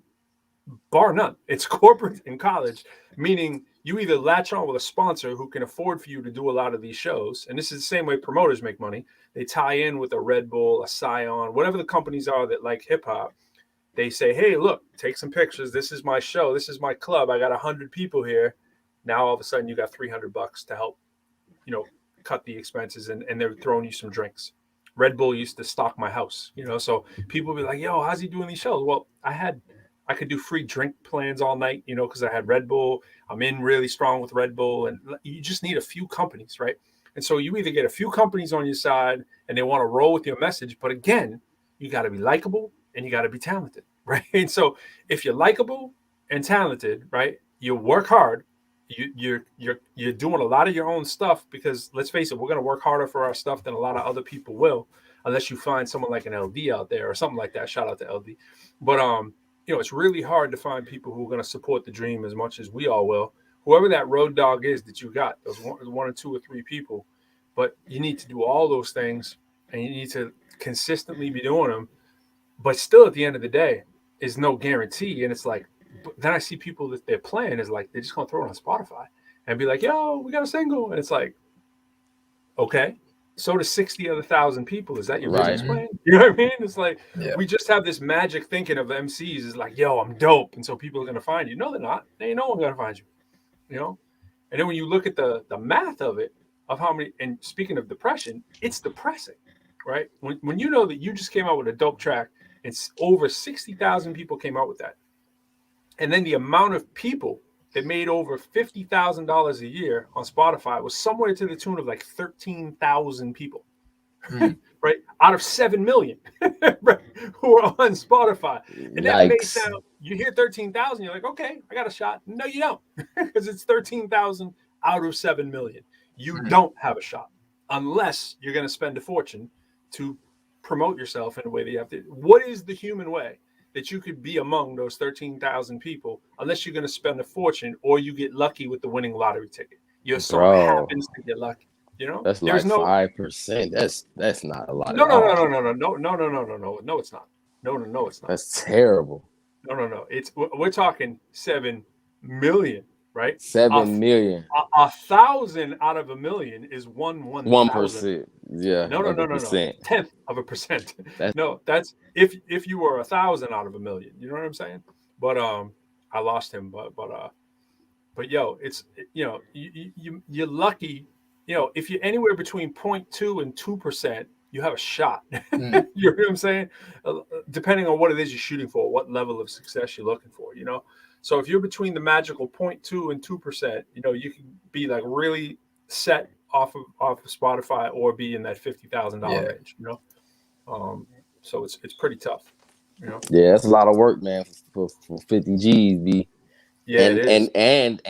bar none. It's corporate and college, meaning you either latch on with a sponsor who can afford for you to do a lot of these shows. And this is the same way promoters make money. They tie in with a Red Bull, a Scion, whatever the companies are that like hip hop. They say, hey, look, take some pictures. This is my show. This is my club. I got 100 people here. Now, all of a sudden you got $300 to help, cut the expenses, and they're throwing you some drinks. Red Bull used to stock my house, so people be like, yo, how's he doing these shows? Well, I could do free drink plans all night, because I had Red Bull. I'm in really strong with Red Bull, and you just need a few companies, right? And so you either get a few companies on your side and they want to roll with your message, but again, you got to be likable and you got to be talented, right? And so if you're likable and talented, right, you work hard, you're doing a lot of your own stuff, because let's face it, we're going to work harder for our stuff than a lot of other people will, unless you find someone like an LD out there or something like that. Shout out to LD. But it's really hard to find people who are going to support the dream as much as we all will. Whoever that road dog is that you got, those one or two or three people, but you need to do all those things, and you need to consistently be doing them. But still, at the end of the day, is no guarantee. And it's like, then I see people that their plan is like, they're just going to throw it on Spotify and be like, yo, we got a single. And it's like, okay, so does 60 other thousand people. Is that your business plan? You know what I mean? It's like, we just have this magic thinking of MCs is like, yo, I'm dope. And so people are going to find you. No, they're not. They ain't no one going to find you, And then when you look at the math of it, of how many, and speaking of depression, it's depressing, right? When you know that you just came out with a dope track, it's over 60,000 people came out with that. And then the amount of people that made over $50,000 a year on Spotify was somewhere to the tune of like 13,000 people, right? Out of 7 million right, who are on Spotify. And that may sound, you hear 13,000, you're like, okay, I got a shot. No, you don't, because it's 13,000 out of 7 million. You don't have a shot unless you're going to spend a fortune to promote yourself in a way that you have to. What is the human way that you could be among those 13,000 people unless you're going to spend a fortune or you get lucky with the winning lottery ticket? Your song happens to get lucky. That's like 5%. That's not a lot. No, it's not. No, it's not. That's terrible. No. We're talking 7 million, right? 7 million. 1,000 out of a million is 1%. Yeah. No. 0.1%. No, that's if you were 1,000 out of a million. You know what I'm saying? But I lost him. But yo, it's you're lucky. If you're anywhere between 0.2 and 2%, you have a shot. You know what I'm saying? Depending on what it is you're shooting for, what level of success you're looking for. So if you're between the magical 0.2 and 2%, you can be like really set off of Spotify or be in that $50,000 range. So it's pretty tough. Yeah, that's a lot of work, man, for 50 G's, B. Yeah, and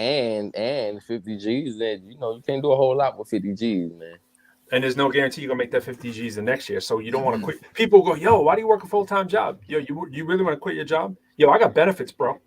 50 G's, then you can't do a whole lot with 50 G's, man. And there's no guarantee you're gonna make that 50 G's the next year. So you don't want to quit. People go, yo, why do you work a full-time job? Yo, you really want to quit your job? Yo, I got benefits, bro.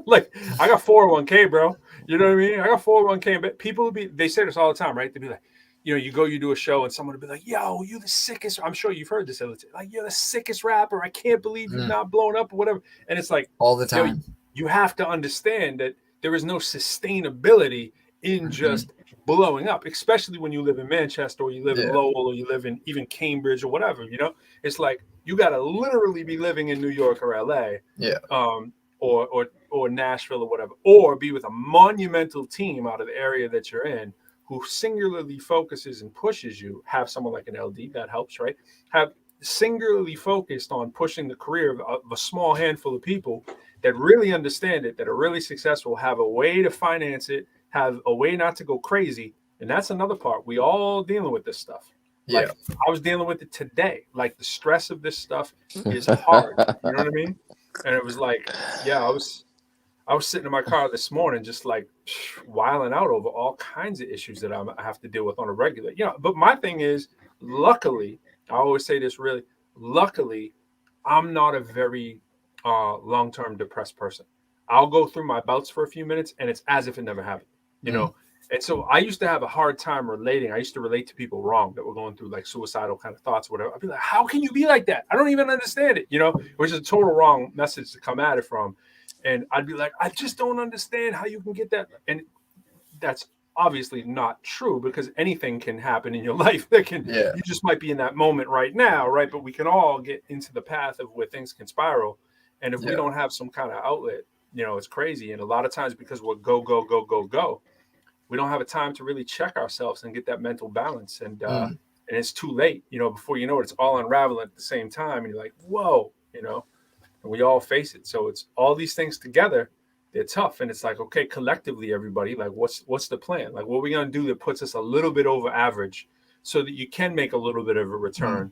Like I got 401k, bro. You know what I mean? I got 401k. But people they say this all the time, right? They'd be like, you do a show and someone would be like, yo, you the sickest. I'm sure you've heard this. Like, you're the sickest rapper. I can't believe you're not blown up or whatever. And it's like all the time. You have to understand that there is no sustainability in just blowing up, especially when you live in Manchester or you live in Yeah. Lowell or you live in even Cambridge or whatever, you know, it's like you got to literally be living in New York or LA, Yeah. or Nashville or whatever, or be with a monumental team out of the area that you're in who singularly focuses and pushes you. Have someone like an LD that helps, right? Have singularly focused on pushing the career of a small handful of people that really understand it, that are really successful, have a way to finance it, have a way not to go crazy. And that's another part. We all dealing with this stuff. Yeah. Like, I was dealing with it today. Like, the stress of this stuff is hard. You know what I mean? And it was like, yeah, I was sitting in my car this morning, just like wilding out over all kinds of issues that I have to deal with on a regular. You know, but my thing is, luckily, I always say this really, luckily, I'm not a very long-term depressed person. I'll go through my bouts for a few minutes and it's as if it never happened, you know? And so I used to have a hard time relating. I used to relate to people wrong that were going through like suicidal kind of thoughts or whatever. I'd be like, how can you be like that? I don't even understand it, you know, which is a total wrong message to come at it from. And I'd be like, I just don't understand how you can get that. And that's obviously not true, because anything can happen in your life that can, you just might be in that moment right now, right? But we can all get into the path of where things can spiral. And if we don't have some kind of outlet, you know, it's crazy. And a lot of times, because we're go, we don't have a time to really check ourselves and get that mental balance. And it's too late, you know, before you know it, it's all unraveling at the same time. And you're like, whoa, you know, and we all face it. So it's all these things together. They're tough. And it's like, okay, collectively, everybody, like, what's the plan? Like, what are we going to do that puts us a little bit over average so that you can make a little bit of a return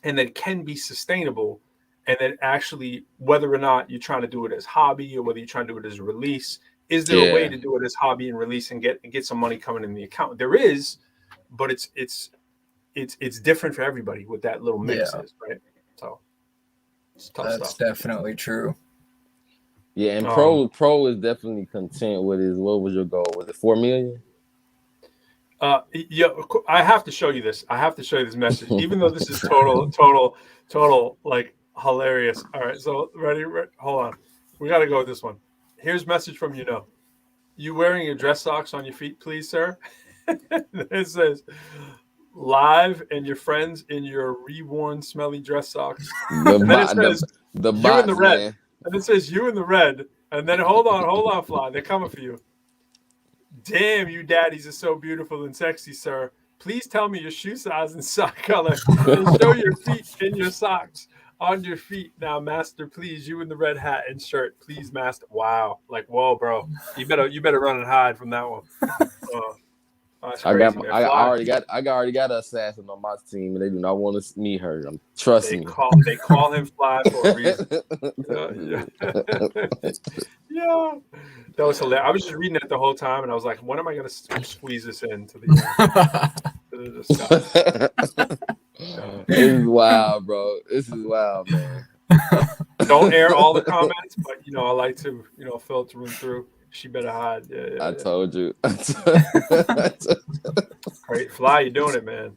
and that can be sustainable? And then actually, whether or not you're trying to do it as hobby or whether you're trying to do it as a release, is there a way to do it as hobby and release and get some money coming in the account? There is, but it's different for everybody what that little mix is, right? So it's tough That's stuff. definitely true. Yeah, and Pro is definitely content with his. What was your goal? Was it 4 million? Yeah, I have to show you this. I have to show you this message, even though this is total like hilarious. All right, so ready? Hold on, we got to go with this one. Here's message from you wearing your dress socks on your feet, please, sir? It says, live and your friends in your reworn smelly dress socks. And then it says the you bots, in the red. man. And it says you in the red. And then hold on, Fly. They're coming for you. Damn, you daddies are so beautiful and sexy, sir. Please tell me your shoe size and sock color and show your feet in your socks on your feet. Now, master, please, you in the red hat and shirt. Please, master. Wow. Like, whoa, bro. You better run and hide from that one. Crazy, I already got an assassin on my team, and they do not want to meet her. Trust me. They call him Fly for a reason. Yeah. That was hilarious. I was just reading that the whole time, and I was like, when am I going to squeeze this into the discussion? This is wild, bro. This is wild, man. Don't air all the comments, but I like to filter them through. She better hide. Yeah, I told you. Great, Fly, you're doing it, man.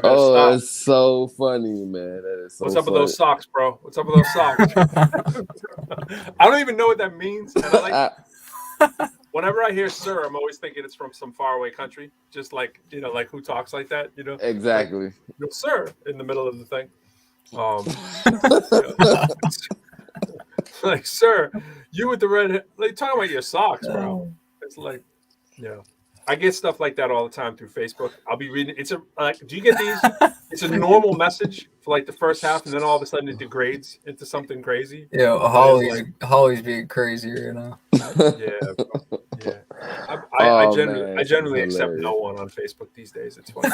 Oh, it's so funny, man. That is so What's up funny. with those socks, bro? What's up with those socks? I don't even know what that means. And whenever I hear "sir," I'm always thinking it's from some faraway country. Just like like who talks like that? Exactly. Like, sir, in the middle of the thing. Like, sir, you with the red, like, talking about your socks, bro. It's like, I get stuff like that all the time through Facebook. I'll be reading. Do you get these? It's a normal message for like the first half, and then all of a sudden it degrades into something crazy. Yeah, Holly's being crazy, Yeah. I generally accept no one on Facebook these days. It's funny.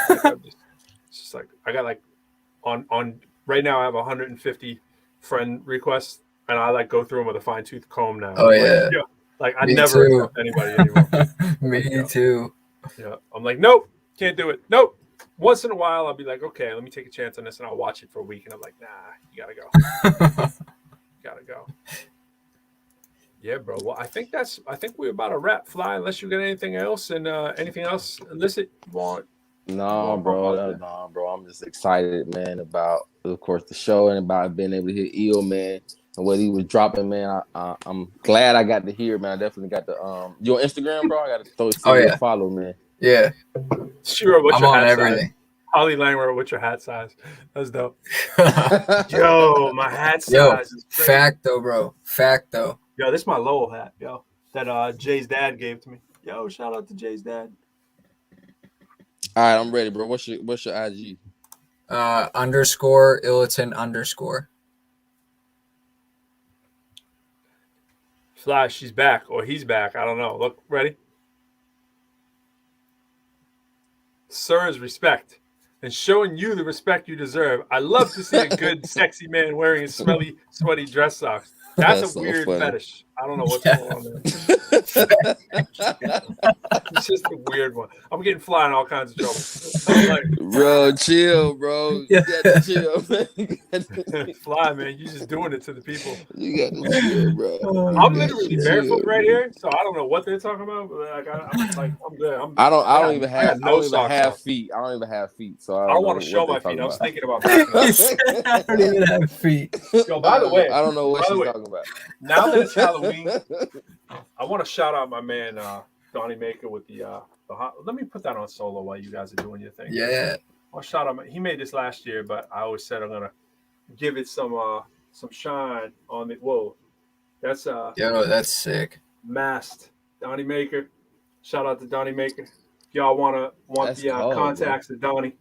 It's just like I got like on right now I have 150 friend requests. And I like go through them with a fine tooth comb now. Oh yeah. Like I never accept anybody anymore. Me too. Yeah. I'm like, nope, can't do it. Nope. Once in a while I'll be like, okay, let me take a chance on this, and I'll watch it for a week, and I'm like, nah, you gotta go. Yeah, bro. Well, I think we're about to wrap, Fly, unless you got anything else, and anything else illicit you want. No, bro. I'm just excited, man, about, of course, the show and about being able to hear Eel, man. what he was dropping, man. I'm glad I got to hear, man. I definitely got the your Instagram, bro. I got to throw you a follow, man. Yeah, sure. What's I'm your on hat everything. Size? Holly Langler, what's your hat size? That's dope. Yo, my hat size is crazy. Facto, bro. Facto. Yo, this is my Lowell hat, yo. That Jay's dad gave to me. Yo, shout out to Jay's dad. All right, I'm ready, bro. What's your IG? Underscore illitant underscore. Flash, she's back, or he's back. I don't know. Look, ready? Sir is respect. And showing you the respect you deserve. I love to see a good, sexy man wearing smelly, sweaty dress socks. That's a weird fetish. I don't know what's going on there. It's just a weird one. I'm getting fly in all kinds of trouble. Like, bro, chill, bro. You got to chill, man. Fly, man. You just doing it to the people. You got to chill, bro. I'm literally barefoot right here, so I don't know what they're talking about. But I'm good. I don't even have feet. I don't even have feet, so I don't want to show my feet. I was thinking about that. I don't even have feet. Yo, by the way, I don't know what she's talking about. Now that it's Halloween, I want to shout out my man Donnie Maker with the hot. Let me put that on solo while you guys are doing your thing. Yeah, I'll shout out. He made this last year, but I always said I'm gonna give it some shine on the. Whoa, that's that's sick. Masked Donnie Maker. Shout out to Donnie Maker. Y'all want the contacts of Donnie?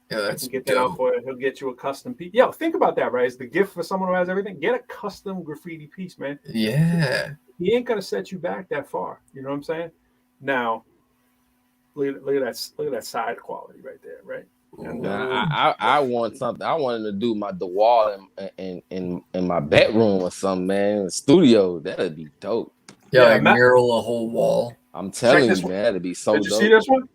Yeah, that's I can get that out for you. He'll get you a custom piece. Yo, think about that, right? It's the gift for someone who has everything. Get a custom graffiti piece, man. Yeah. He ain't gonna set you back that far. You know what I'm saying? Now, look at that side quality right there, right? And, I want something. I want him to do the wall in my bedroom or something, man. In the studio, that'd be dope. Yeah, like mural a whole wall. I'm telling you, man, that'd be so dope. Did you see this one?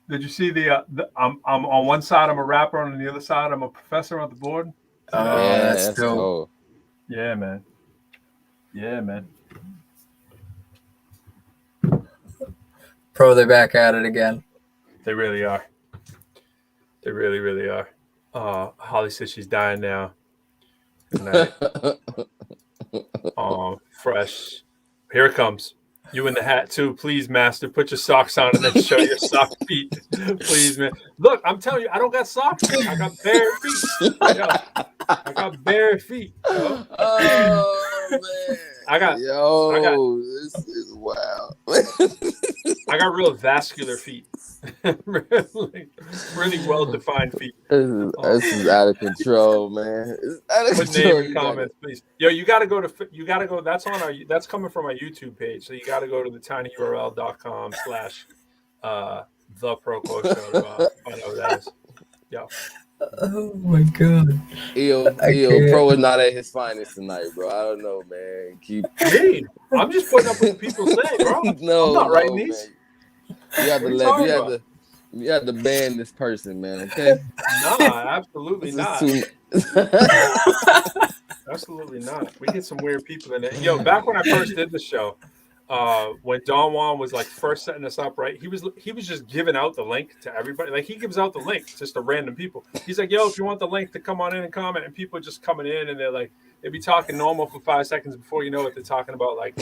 Did you see the I'm on one side I'm a rapper, and on the other side I'm a professor on the board? Oh, yeah, that's dope. Cool. Yeah, man. Yeah, man. Pro, they're back at it again. They really are. They really, really are. Holly says she's dying now. Good night. Fresh. Here it comes. You in the hat too, please, master. Put your socks on and then show your sock feet, please, man. Look, I'm telling you, I don't got socks. I got bare feet. Yo, I got bare feet. Yo. Oh man, I got this is wild. I got real vascular feet, really well defined feet. This is out of control, man. It's out of Put control. name in comments, please. Yo, you gotta go. That's coming from our YouTube page, so you gotta go to the tinyurl.com/ the ProQuo Show to find out what that is. Yo. Oh my god. Pro is not at his finest tonight, bro. I don't know, man. Me? I'm just putting up with people say, bro. No, I'm not writing these. Man. You have to ban this person, man. Okay? No, absolutely not. Absolutely not. We get some weird people in there. Yo, back when I first did the show, when Don Juan was like first setting us up, right? He was just giving out the link to everybody. Like he gives out the link just to random people. He's like, yo, if you want the link to come on in and comment, and people are just coming in and they'd be talking normal for 5 seconds before you know what they're talking about, like,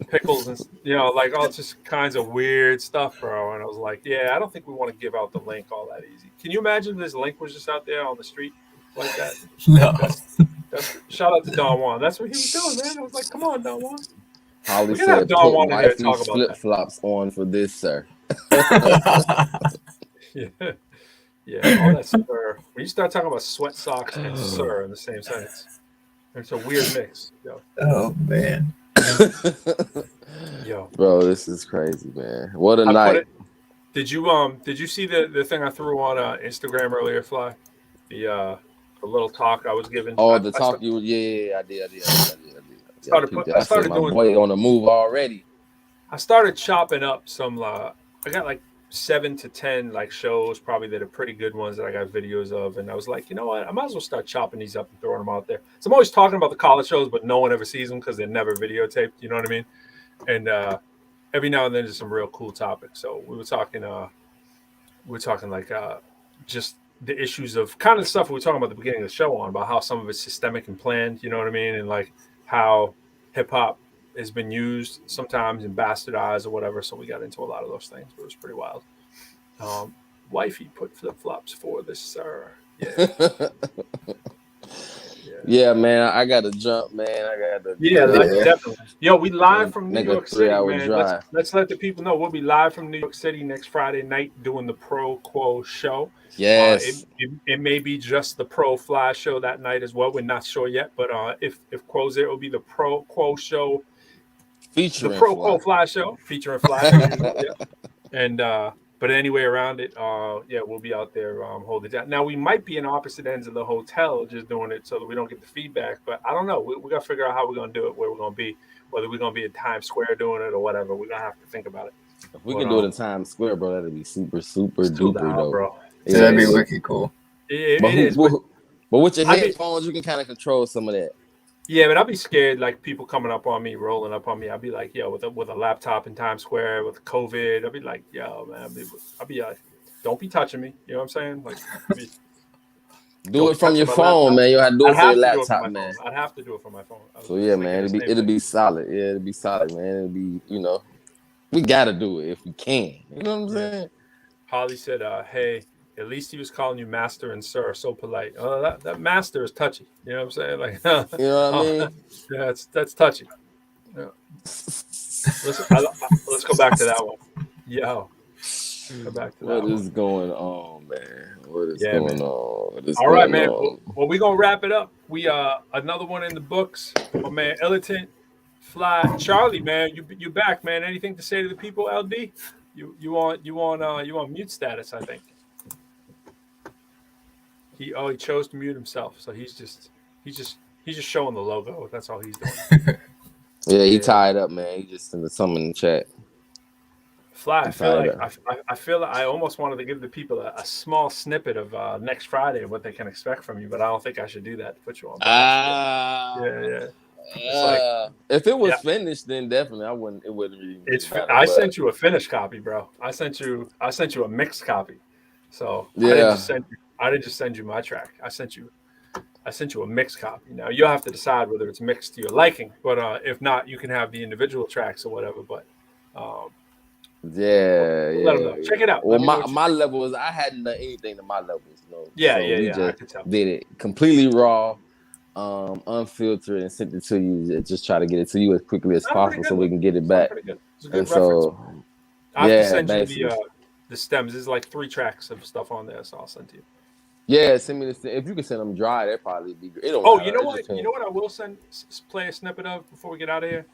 pickles and, like all just kinds of weird stuff, bro. And I was like, yeah, I don't think we want to give out the link all that easy. Can you imagine if this link was just out there on the street like that? No. That's shout out to Don Juan. That's what he was doing, man. I was like, come on, Don Juan. Holly said, put wifey flip-flops on for this, sir. Yeah, all that sir. When you start talking about sweat socks and sir in the same sentence, it's a weird mix. Yo. Oh man. Yo, bro, this is crazy, man. What a night. Did you see the thing I threw on Instagram earlier, Fly? The little talk I was giving. Oh, I did. I did. I started doing boy on the move already. I started chopping up some. I got like 7 to 10 like shows probably that are pretty good ones that I got videos of, and I was like, you know what, I might as well start chopping these up and throwing them out there. So I'm always talking about the college shows, but no one ever sees them because they're never videotaped. You know what I mean? And every now and then there's some real cool topics. So we were talking like just the issues of kind of stuff we were talking about at the beginning of the show on about how some of it's systemic and planned, you know what I mean? And like how hip hop has been used sometimes and bastardized or whatever. So we got into a lot of those things, but it was pretty wild. Wifey put flip flops for this, sir. Yeah. Yeah, man, I gotta jump, man. Definitely. Yo, we live from New York City, man. Drive. Let's let the people know we'll be live from New York City next Friday night doing the ProQuo Show. Yes. It may be just the Pro Fly Show that night as well. We're not sure yet, but if Quo's there, it will be the ProQuo Show featuring the ProQuo Fly Show featuring Fly. And but anyway, around it, we'll be out there holding it down. Now we might be in opposite ends of the hotel, just doing it so that we don't get the feedback. But I don't know. We got to figure out how we're gonna do it, where we're gonna be, whether we're gonna be in Times Square doing it or whatever. We're gonna have to think about it. If we can do it in Times Square, bro, that'd be super duper dope, bro. Yeah, that'd be wicked cool. It is. But with your headphones, you can kind of control some of that. Yeah, but I'll be scared, like people coming up on me, rolling up on me. I'll be like, yo, with a laptop in Times Square with COVID. I'll be like, yo, man. I'll be like, don't be touching me. You know what I'm saying? Like, do it from your phone, man. You have to do it from your laptop, man. I'd have to do it from my phone. So yeah, man, it'll be solid. Yeah, it'll be solid, man. It'll be, we gotta do it if we can. You know what I'm saying? Holly said, hey. At least he was calling you master and sir, so polite. That master is touchy. You know what I'm saying? Like, you know what I mean? Yeah, that's touchy. Yeah. Let's go back to that one. Yo, go back to that. What is going on, man? What is going on? All right, man. Well, we're gonna wrap it up. We another one in the books. My man, Illitant, Fly, Charlie, man. You back, man? Anything to say to the people, LD? You on mute status, I think. He chose to mute himself, so he's just showing the logo. That's all he's doing. Yeah, he tied up, man. He just sent something in the chat. Fly, I feel like I almost wanted to give the people a small snippet of next Friday and what they can expect from you, but I don't think I should do that to put you on. If it was finished, then definitely I wouldn't. It wouldn't really. I sent you a finished copy, bro. I sent you a mixed copy. So yeah. I didn't just send you my track. I sent you a mixed copy. Now you'll have to decide whether it's mixed to your liking. But if not, you can have the individual tracks or whatever. But let them know. Check it out. Well, my levels, I hadn't done anything to my levels. Yeah, so we I could tell. Did it completely raw, unfiltered, and sent it to you. Just try to get it to you as quickly as possible so we can get it back. And so, I have to send you the stems. There's like 3 tracks of stuff on there, so I'll send to you. Yeah, send me the. If you can send them dry, that'd probably be great. You know what? You know what? I will play a snippet of before we get out of here.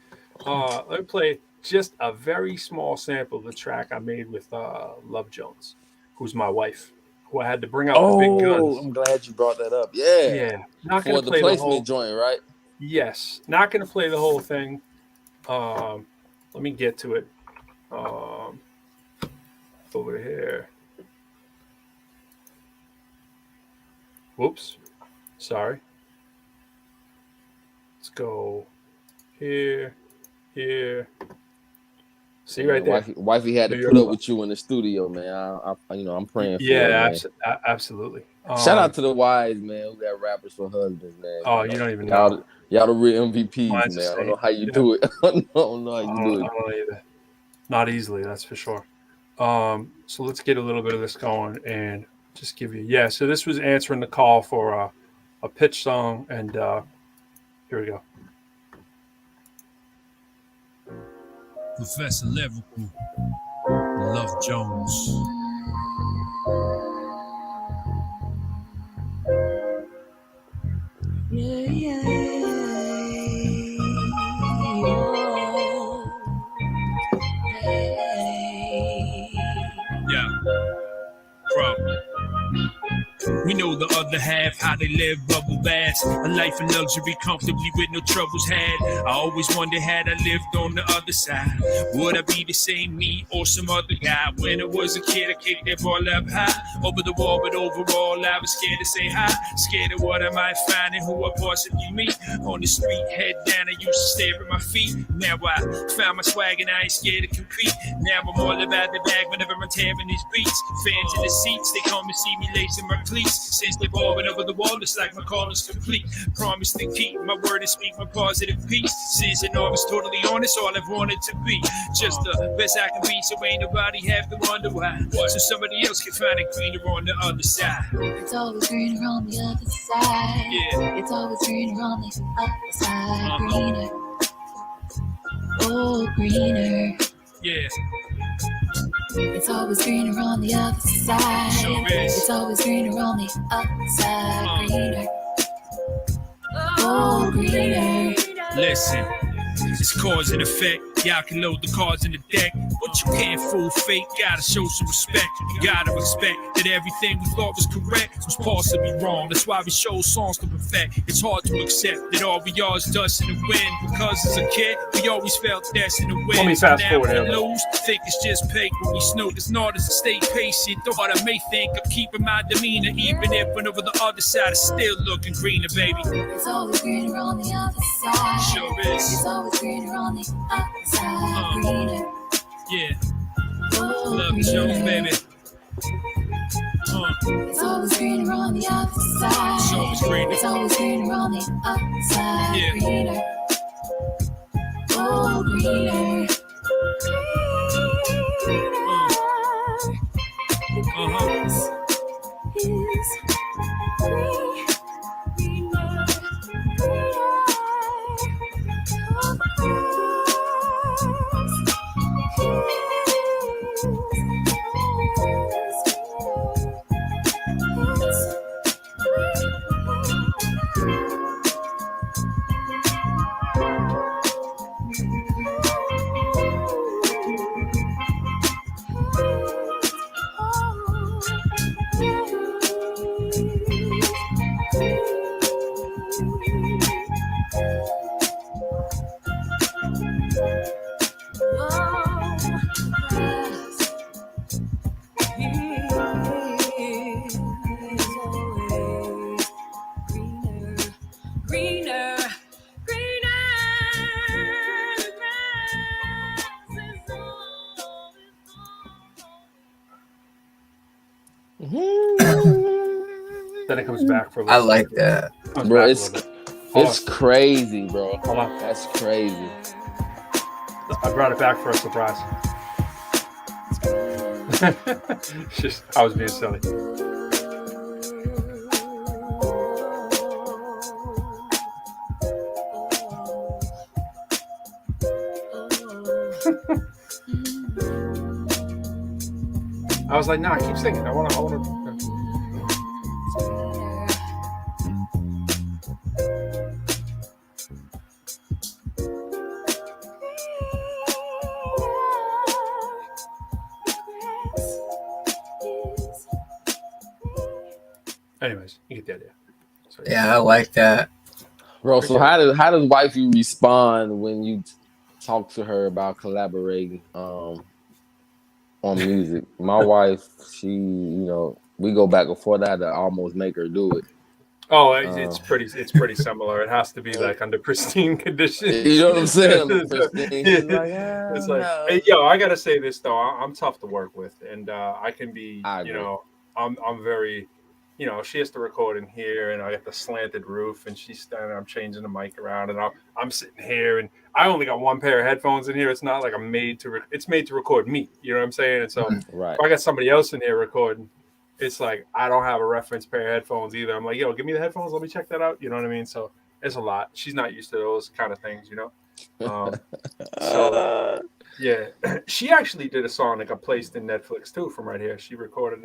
Let me play just a very small sample of the track I made with Love Jones, who's my wife, who I had to bring out the big guns. I'm glad you brought that up. Yeah. Not gonna play the placement joint, right? Yes. Not gonna play the whole thing. Let me get to it. Over here. Whoops. Sorry. Let's go here. See right there. Wifey had to put up with you in the studio, man. I'm praying for you. Yeah, absolutely. Shout out to the wives, man, who got rappers for husbands, man. Oh, you don't even know. Y'all the real MVPs, man. I don't know how you do it. I don't know how you do it. I don't either. Not easily, that's for sure. So let's get a little bit of this going and just give you so this was answering the call for a pitch song, and here we go. Professor Lyrical, Love Jones. We know the other half, how they live bubble baths. A life of luxury, comfortably with no troubles had. I always wondered, had I lived on the other side, would I be the same me or some other guy? When I was a kid, I kicked that ball up high over the wall, but overall I was scared to say hi. Scared of what I might find and who I possibly meet on the street. Head down, I used to stare at my feet. Now I found my swag and I ain't scared to compete. Now I'm all about the bag whenever I'm tearing these beats. Fans in the seats, they come and see me lacing my cleats. Since they've all been over the wall, it's like my call is complete. Promise to keep my word and speak my positive peace. Since I know I was totally honest, all I've wanted to be. Just the best I can be, so ain't nobody have to wonder why. So somebody else can find it greener on the other side. It's always greener on the other side. Yeah. It's always greener on the other side. Greener. Oh, greener. Yeah. It's always greener on the other side. Sure is. It's always greener on the other side. Greener. Oh, greener. Listen, it's cause and effect. Y'all can load the cards in the deck, but you can't fool fate. Gotta show some respect. You gotta expect that everything we thought was correct was possibly wrong. That's why we show songs to perfect. It's hard to accept that all we are is dust in the wind. Because as a kid, we always felt destined to win. Let me fast Now forward we here. lose, think it's just fake when we snoop. It's not as a stay patient. Thought I may think of keeping my demeanor, even if when over the other side is still looking greener, baby. It's always greener on the other side. Sure is. It's always greener on the other side. Greener. Yeah. Oh, Love greener. Jones, baby. It's always greener on the other side. It's always greener. It's always greener on the other side. Yeah. Greener. Oh, greener. Then it comes back for a I little like bit. that. Comes Bro, back a it's little bit. Hold it's on. crazy, bro. Hold on. That's crazy. I brought it back for a surprise. It's just, I was being silly. I was like, nah, keep singing. I want to. Anyways, you get the idea. So, Yeah, I like that. Bro, so how does wifey respond when you talk to her about collaborating on music? My wife, she, we go back and forth. I had to almost make her do it. Oh, it's pretty similar. It has to be like under pristine conditions. You know what I'm saying? It's like, hey, yo, I gotta say this though. I'm tough to work with, and I can be, I'm very, she has to record in here, and I got the slanted roof, and she's standing. I'm changing the mic around, and I'm sitting here, and I only got one pair of headphones in here. It's not like I'm made to. It's made to record me. You know what I'm saying? And so, right. if I got somebody else in here recording, it's like I don't have a reference pair of headphones either. I'm like, yo, give me the headphones. Let me check that out. You know what I mean? So it's a lot. She's not used to those kind of things, So yeah, she actually did a song that got placed in Netflix too from right here. She recorded.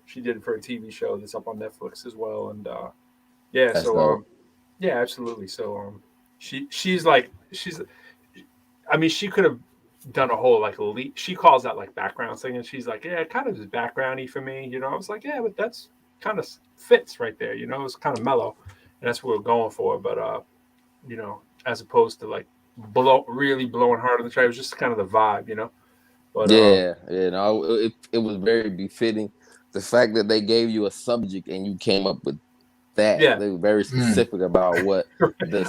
She did it for a TV show that's up on Netflix as well. And yeah, that's so dope. yeah, absolutely. So she's I mean, she could have done a whole like she calls that like background singing. She's like, yeah, it kind of is backgroundy for me, I was like, yeah, but that's kind of fits right there. You know, it's kind of mellow, and that's what we're going for. But you know, as opposed to like really blowing hard on the track, it was just kind of the vibe, you know. But no, it was very befitting. The fact that they gave you a subject and you came up with that. Yeah. They were very specific about what the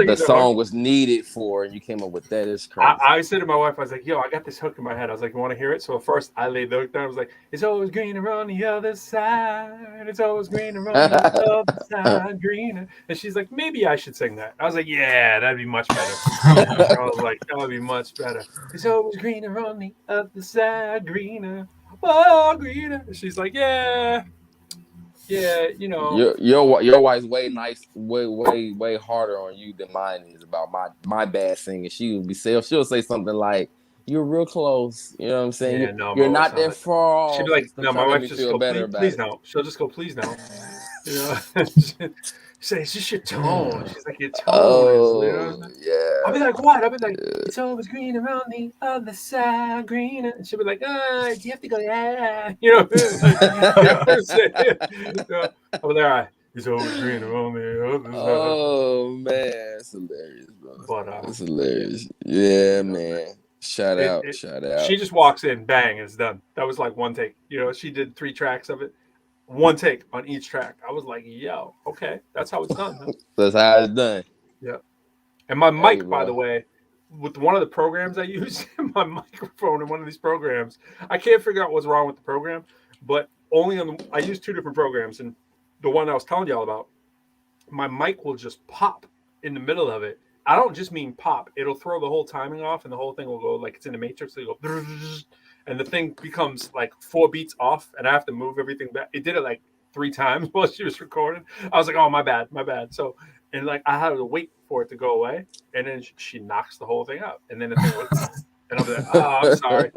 the song was needed for, and you came up with that. Is crazy. I said to my wife, I was like, yo, I got this hook in my head. I was like, you want to hear it? So at first I laid the hook down. I was like, it's always greener on the other side. It's always greener on the other side, greener. And she's like, maybe I should sing that. I was like, yeah, that'd be much better. I was like, that would be much better. It's always greener on the other side, greener. Oh, greener. And she's like, yeah. Yeah, you know, your wife's way harder on you than mine is about my bad singing. She'll say something like, "You're real close," you know what I'm saying? Yeah, no, you're not that far off. She'd be like, "No, my wife just go, please no." She'll just go, "Please no." You know, say it's just your tone. She's like, your tone is, you know? Yeah. I'll be like, what? I'll be like, it's always green around the other side, green. And she'll be like, you have to go, yeah. You know, like, you know what I'm saying? You know, I'll be like, all right, it's always green around the other side. Oh man, it's hilarious, bro. But it's hilarious. Yeah, man. Shout out. She just walks in, bang, and it's done. That was like one take. You know, she did 3 tracks of it. One take on each track. I was like, yo, okay, that's how it's done. Huh? That's how it's done. Yeah. And my mic, by the way, with one of the programs I use, my microphone in one of these programs, I can't figure out what's wrong with the program, but I use 2 different programs, and the one I was telling y'all about, my mic will just pop in the middle of it. I don't just mean pop. It'll throw the whole timing off, and the whole thing will go like it's in the Matrix. So you go, and the thing becomes like 4 beats off, and I have to move everything back. It did it like 3 times while she was recording. I was like, oh, my bad. So, and like I had to wait for it to go away, and then she knocks the whole thing out, and then the thing was, and I'm like, oh, I'm sorry.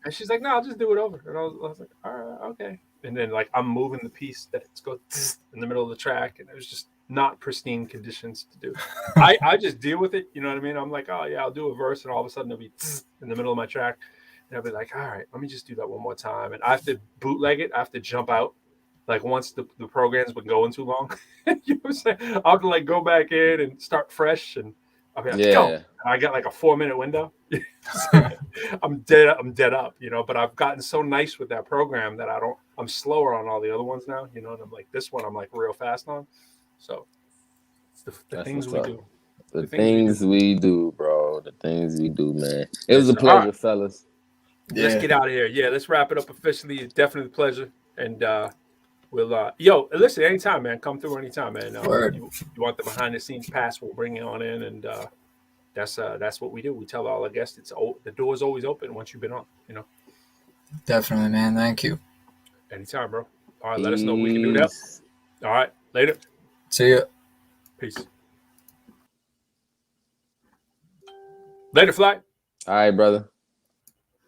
And she's like, no, I'll just do it over. And I was like, all right, okay. And then like I'm moving the piece that it's going in the middle of the track, and it was just not pristine conditions to do. I just deal with it. You know what I mean? I'm like, oh yeah, I'll do a verse, and all of a sudden it'll be in the middle of my track. And I'll be like, all right, let me just do that one more time. And I have to bootleg it. I have to jump out. Like once the program's been going too long, you know what I'm saying? I'll have to like go back in and start fresh. And I'll be like, go. And I got like a 4-minute window. I'm dead up, you know, but I've gotten so nice with that program that I'm slower on all the other ones now, you know, and I'm like, this one I'm like real fast on. So it's the things we do. The things we do, bro. The things we do, man. It was a pleasure, fellas. Yeah. Let's get out of here. Yeah, let's wrap it up officially. It's definitely a pleasure. And we'll yo, listen, anytime, man. Come through anytime, man. You want the behind the scenes pass, we'll bring you on in, and that's what we do. We tell all our guests the door is always open once you've been on, you know. Definitely, man. Thank you. Anytime, bro. All right, let us know we can do that. All right, later. See ya. Peace. Later, Fly. All right, brother.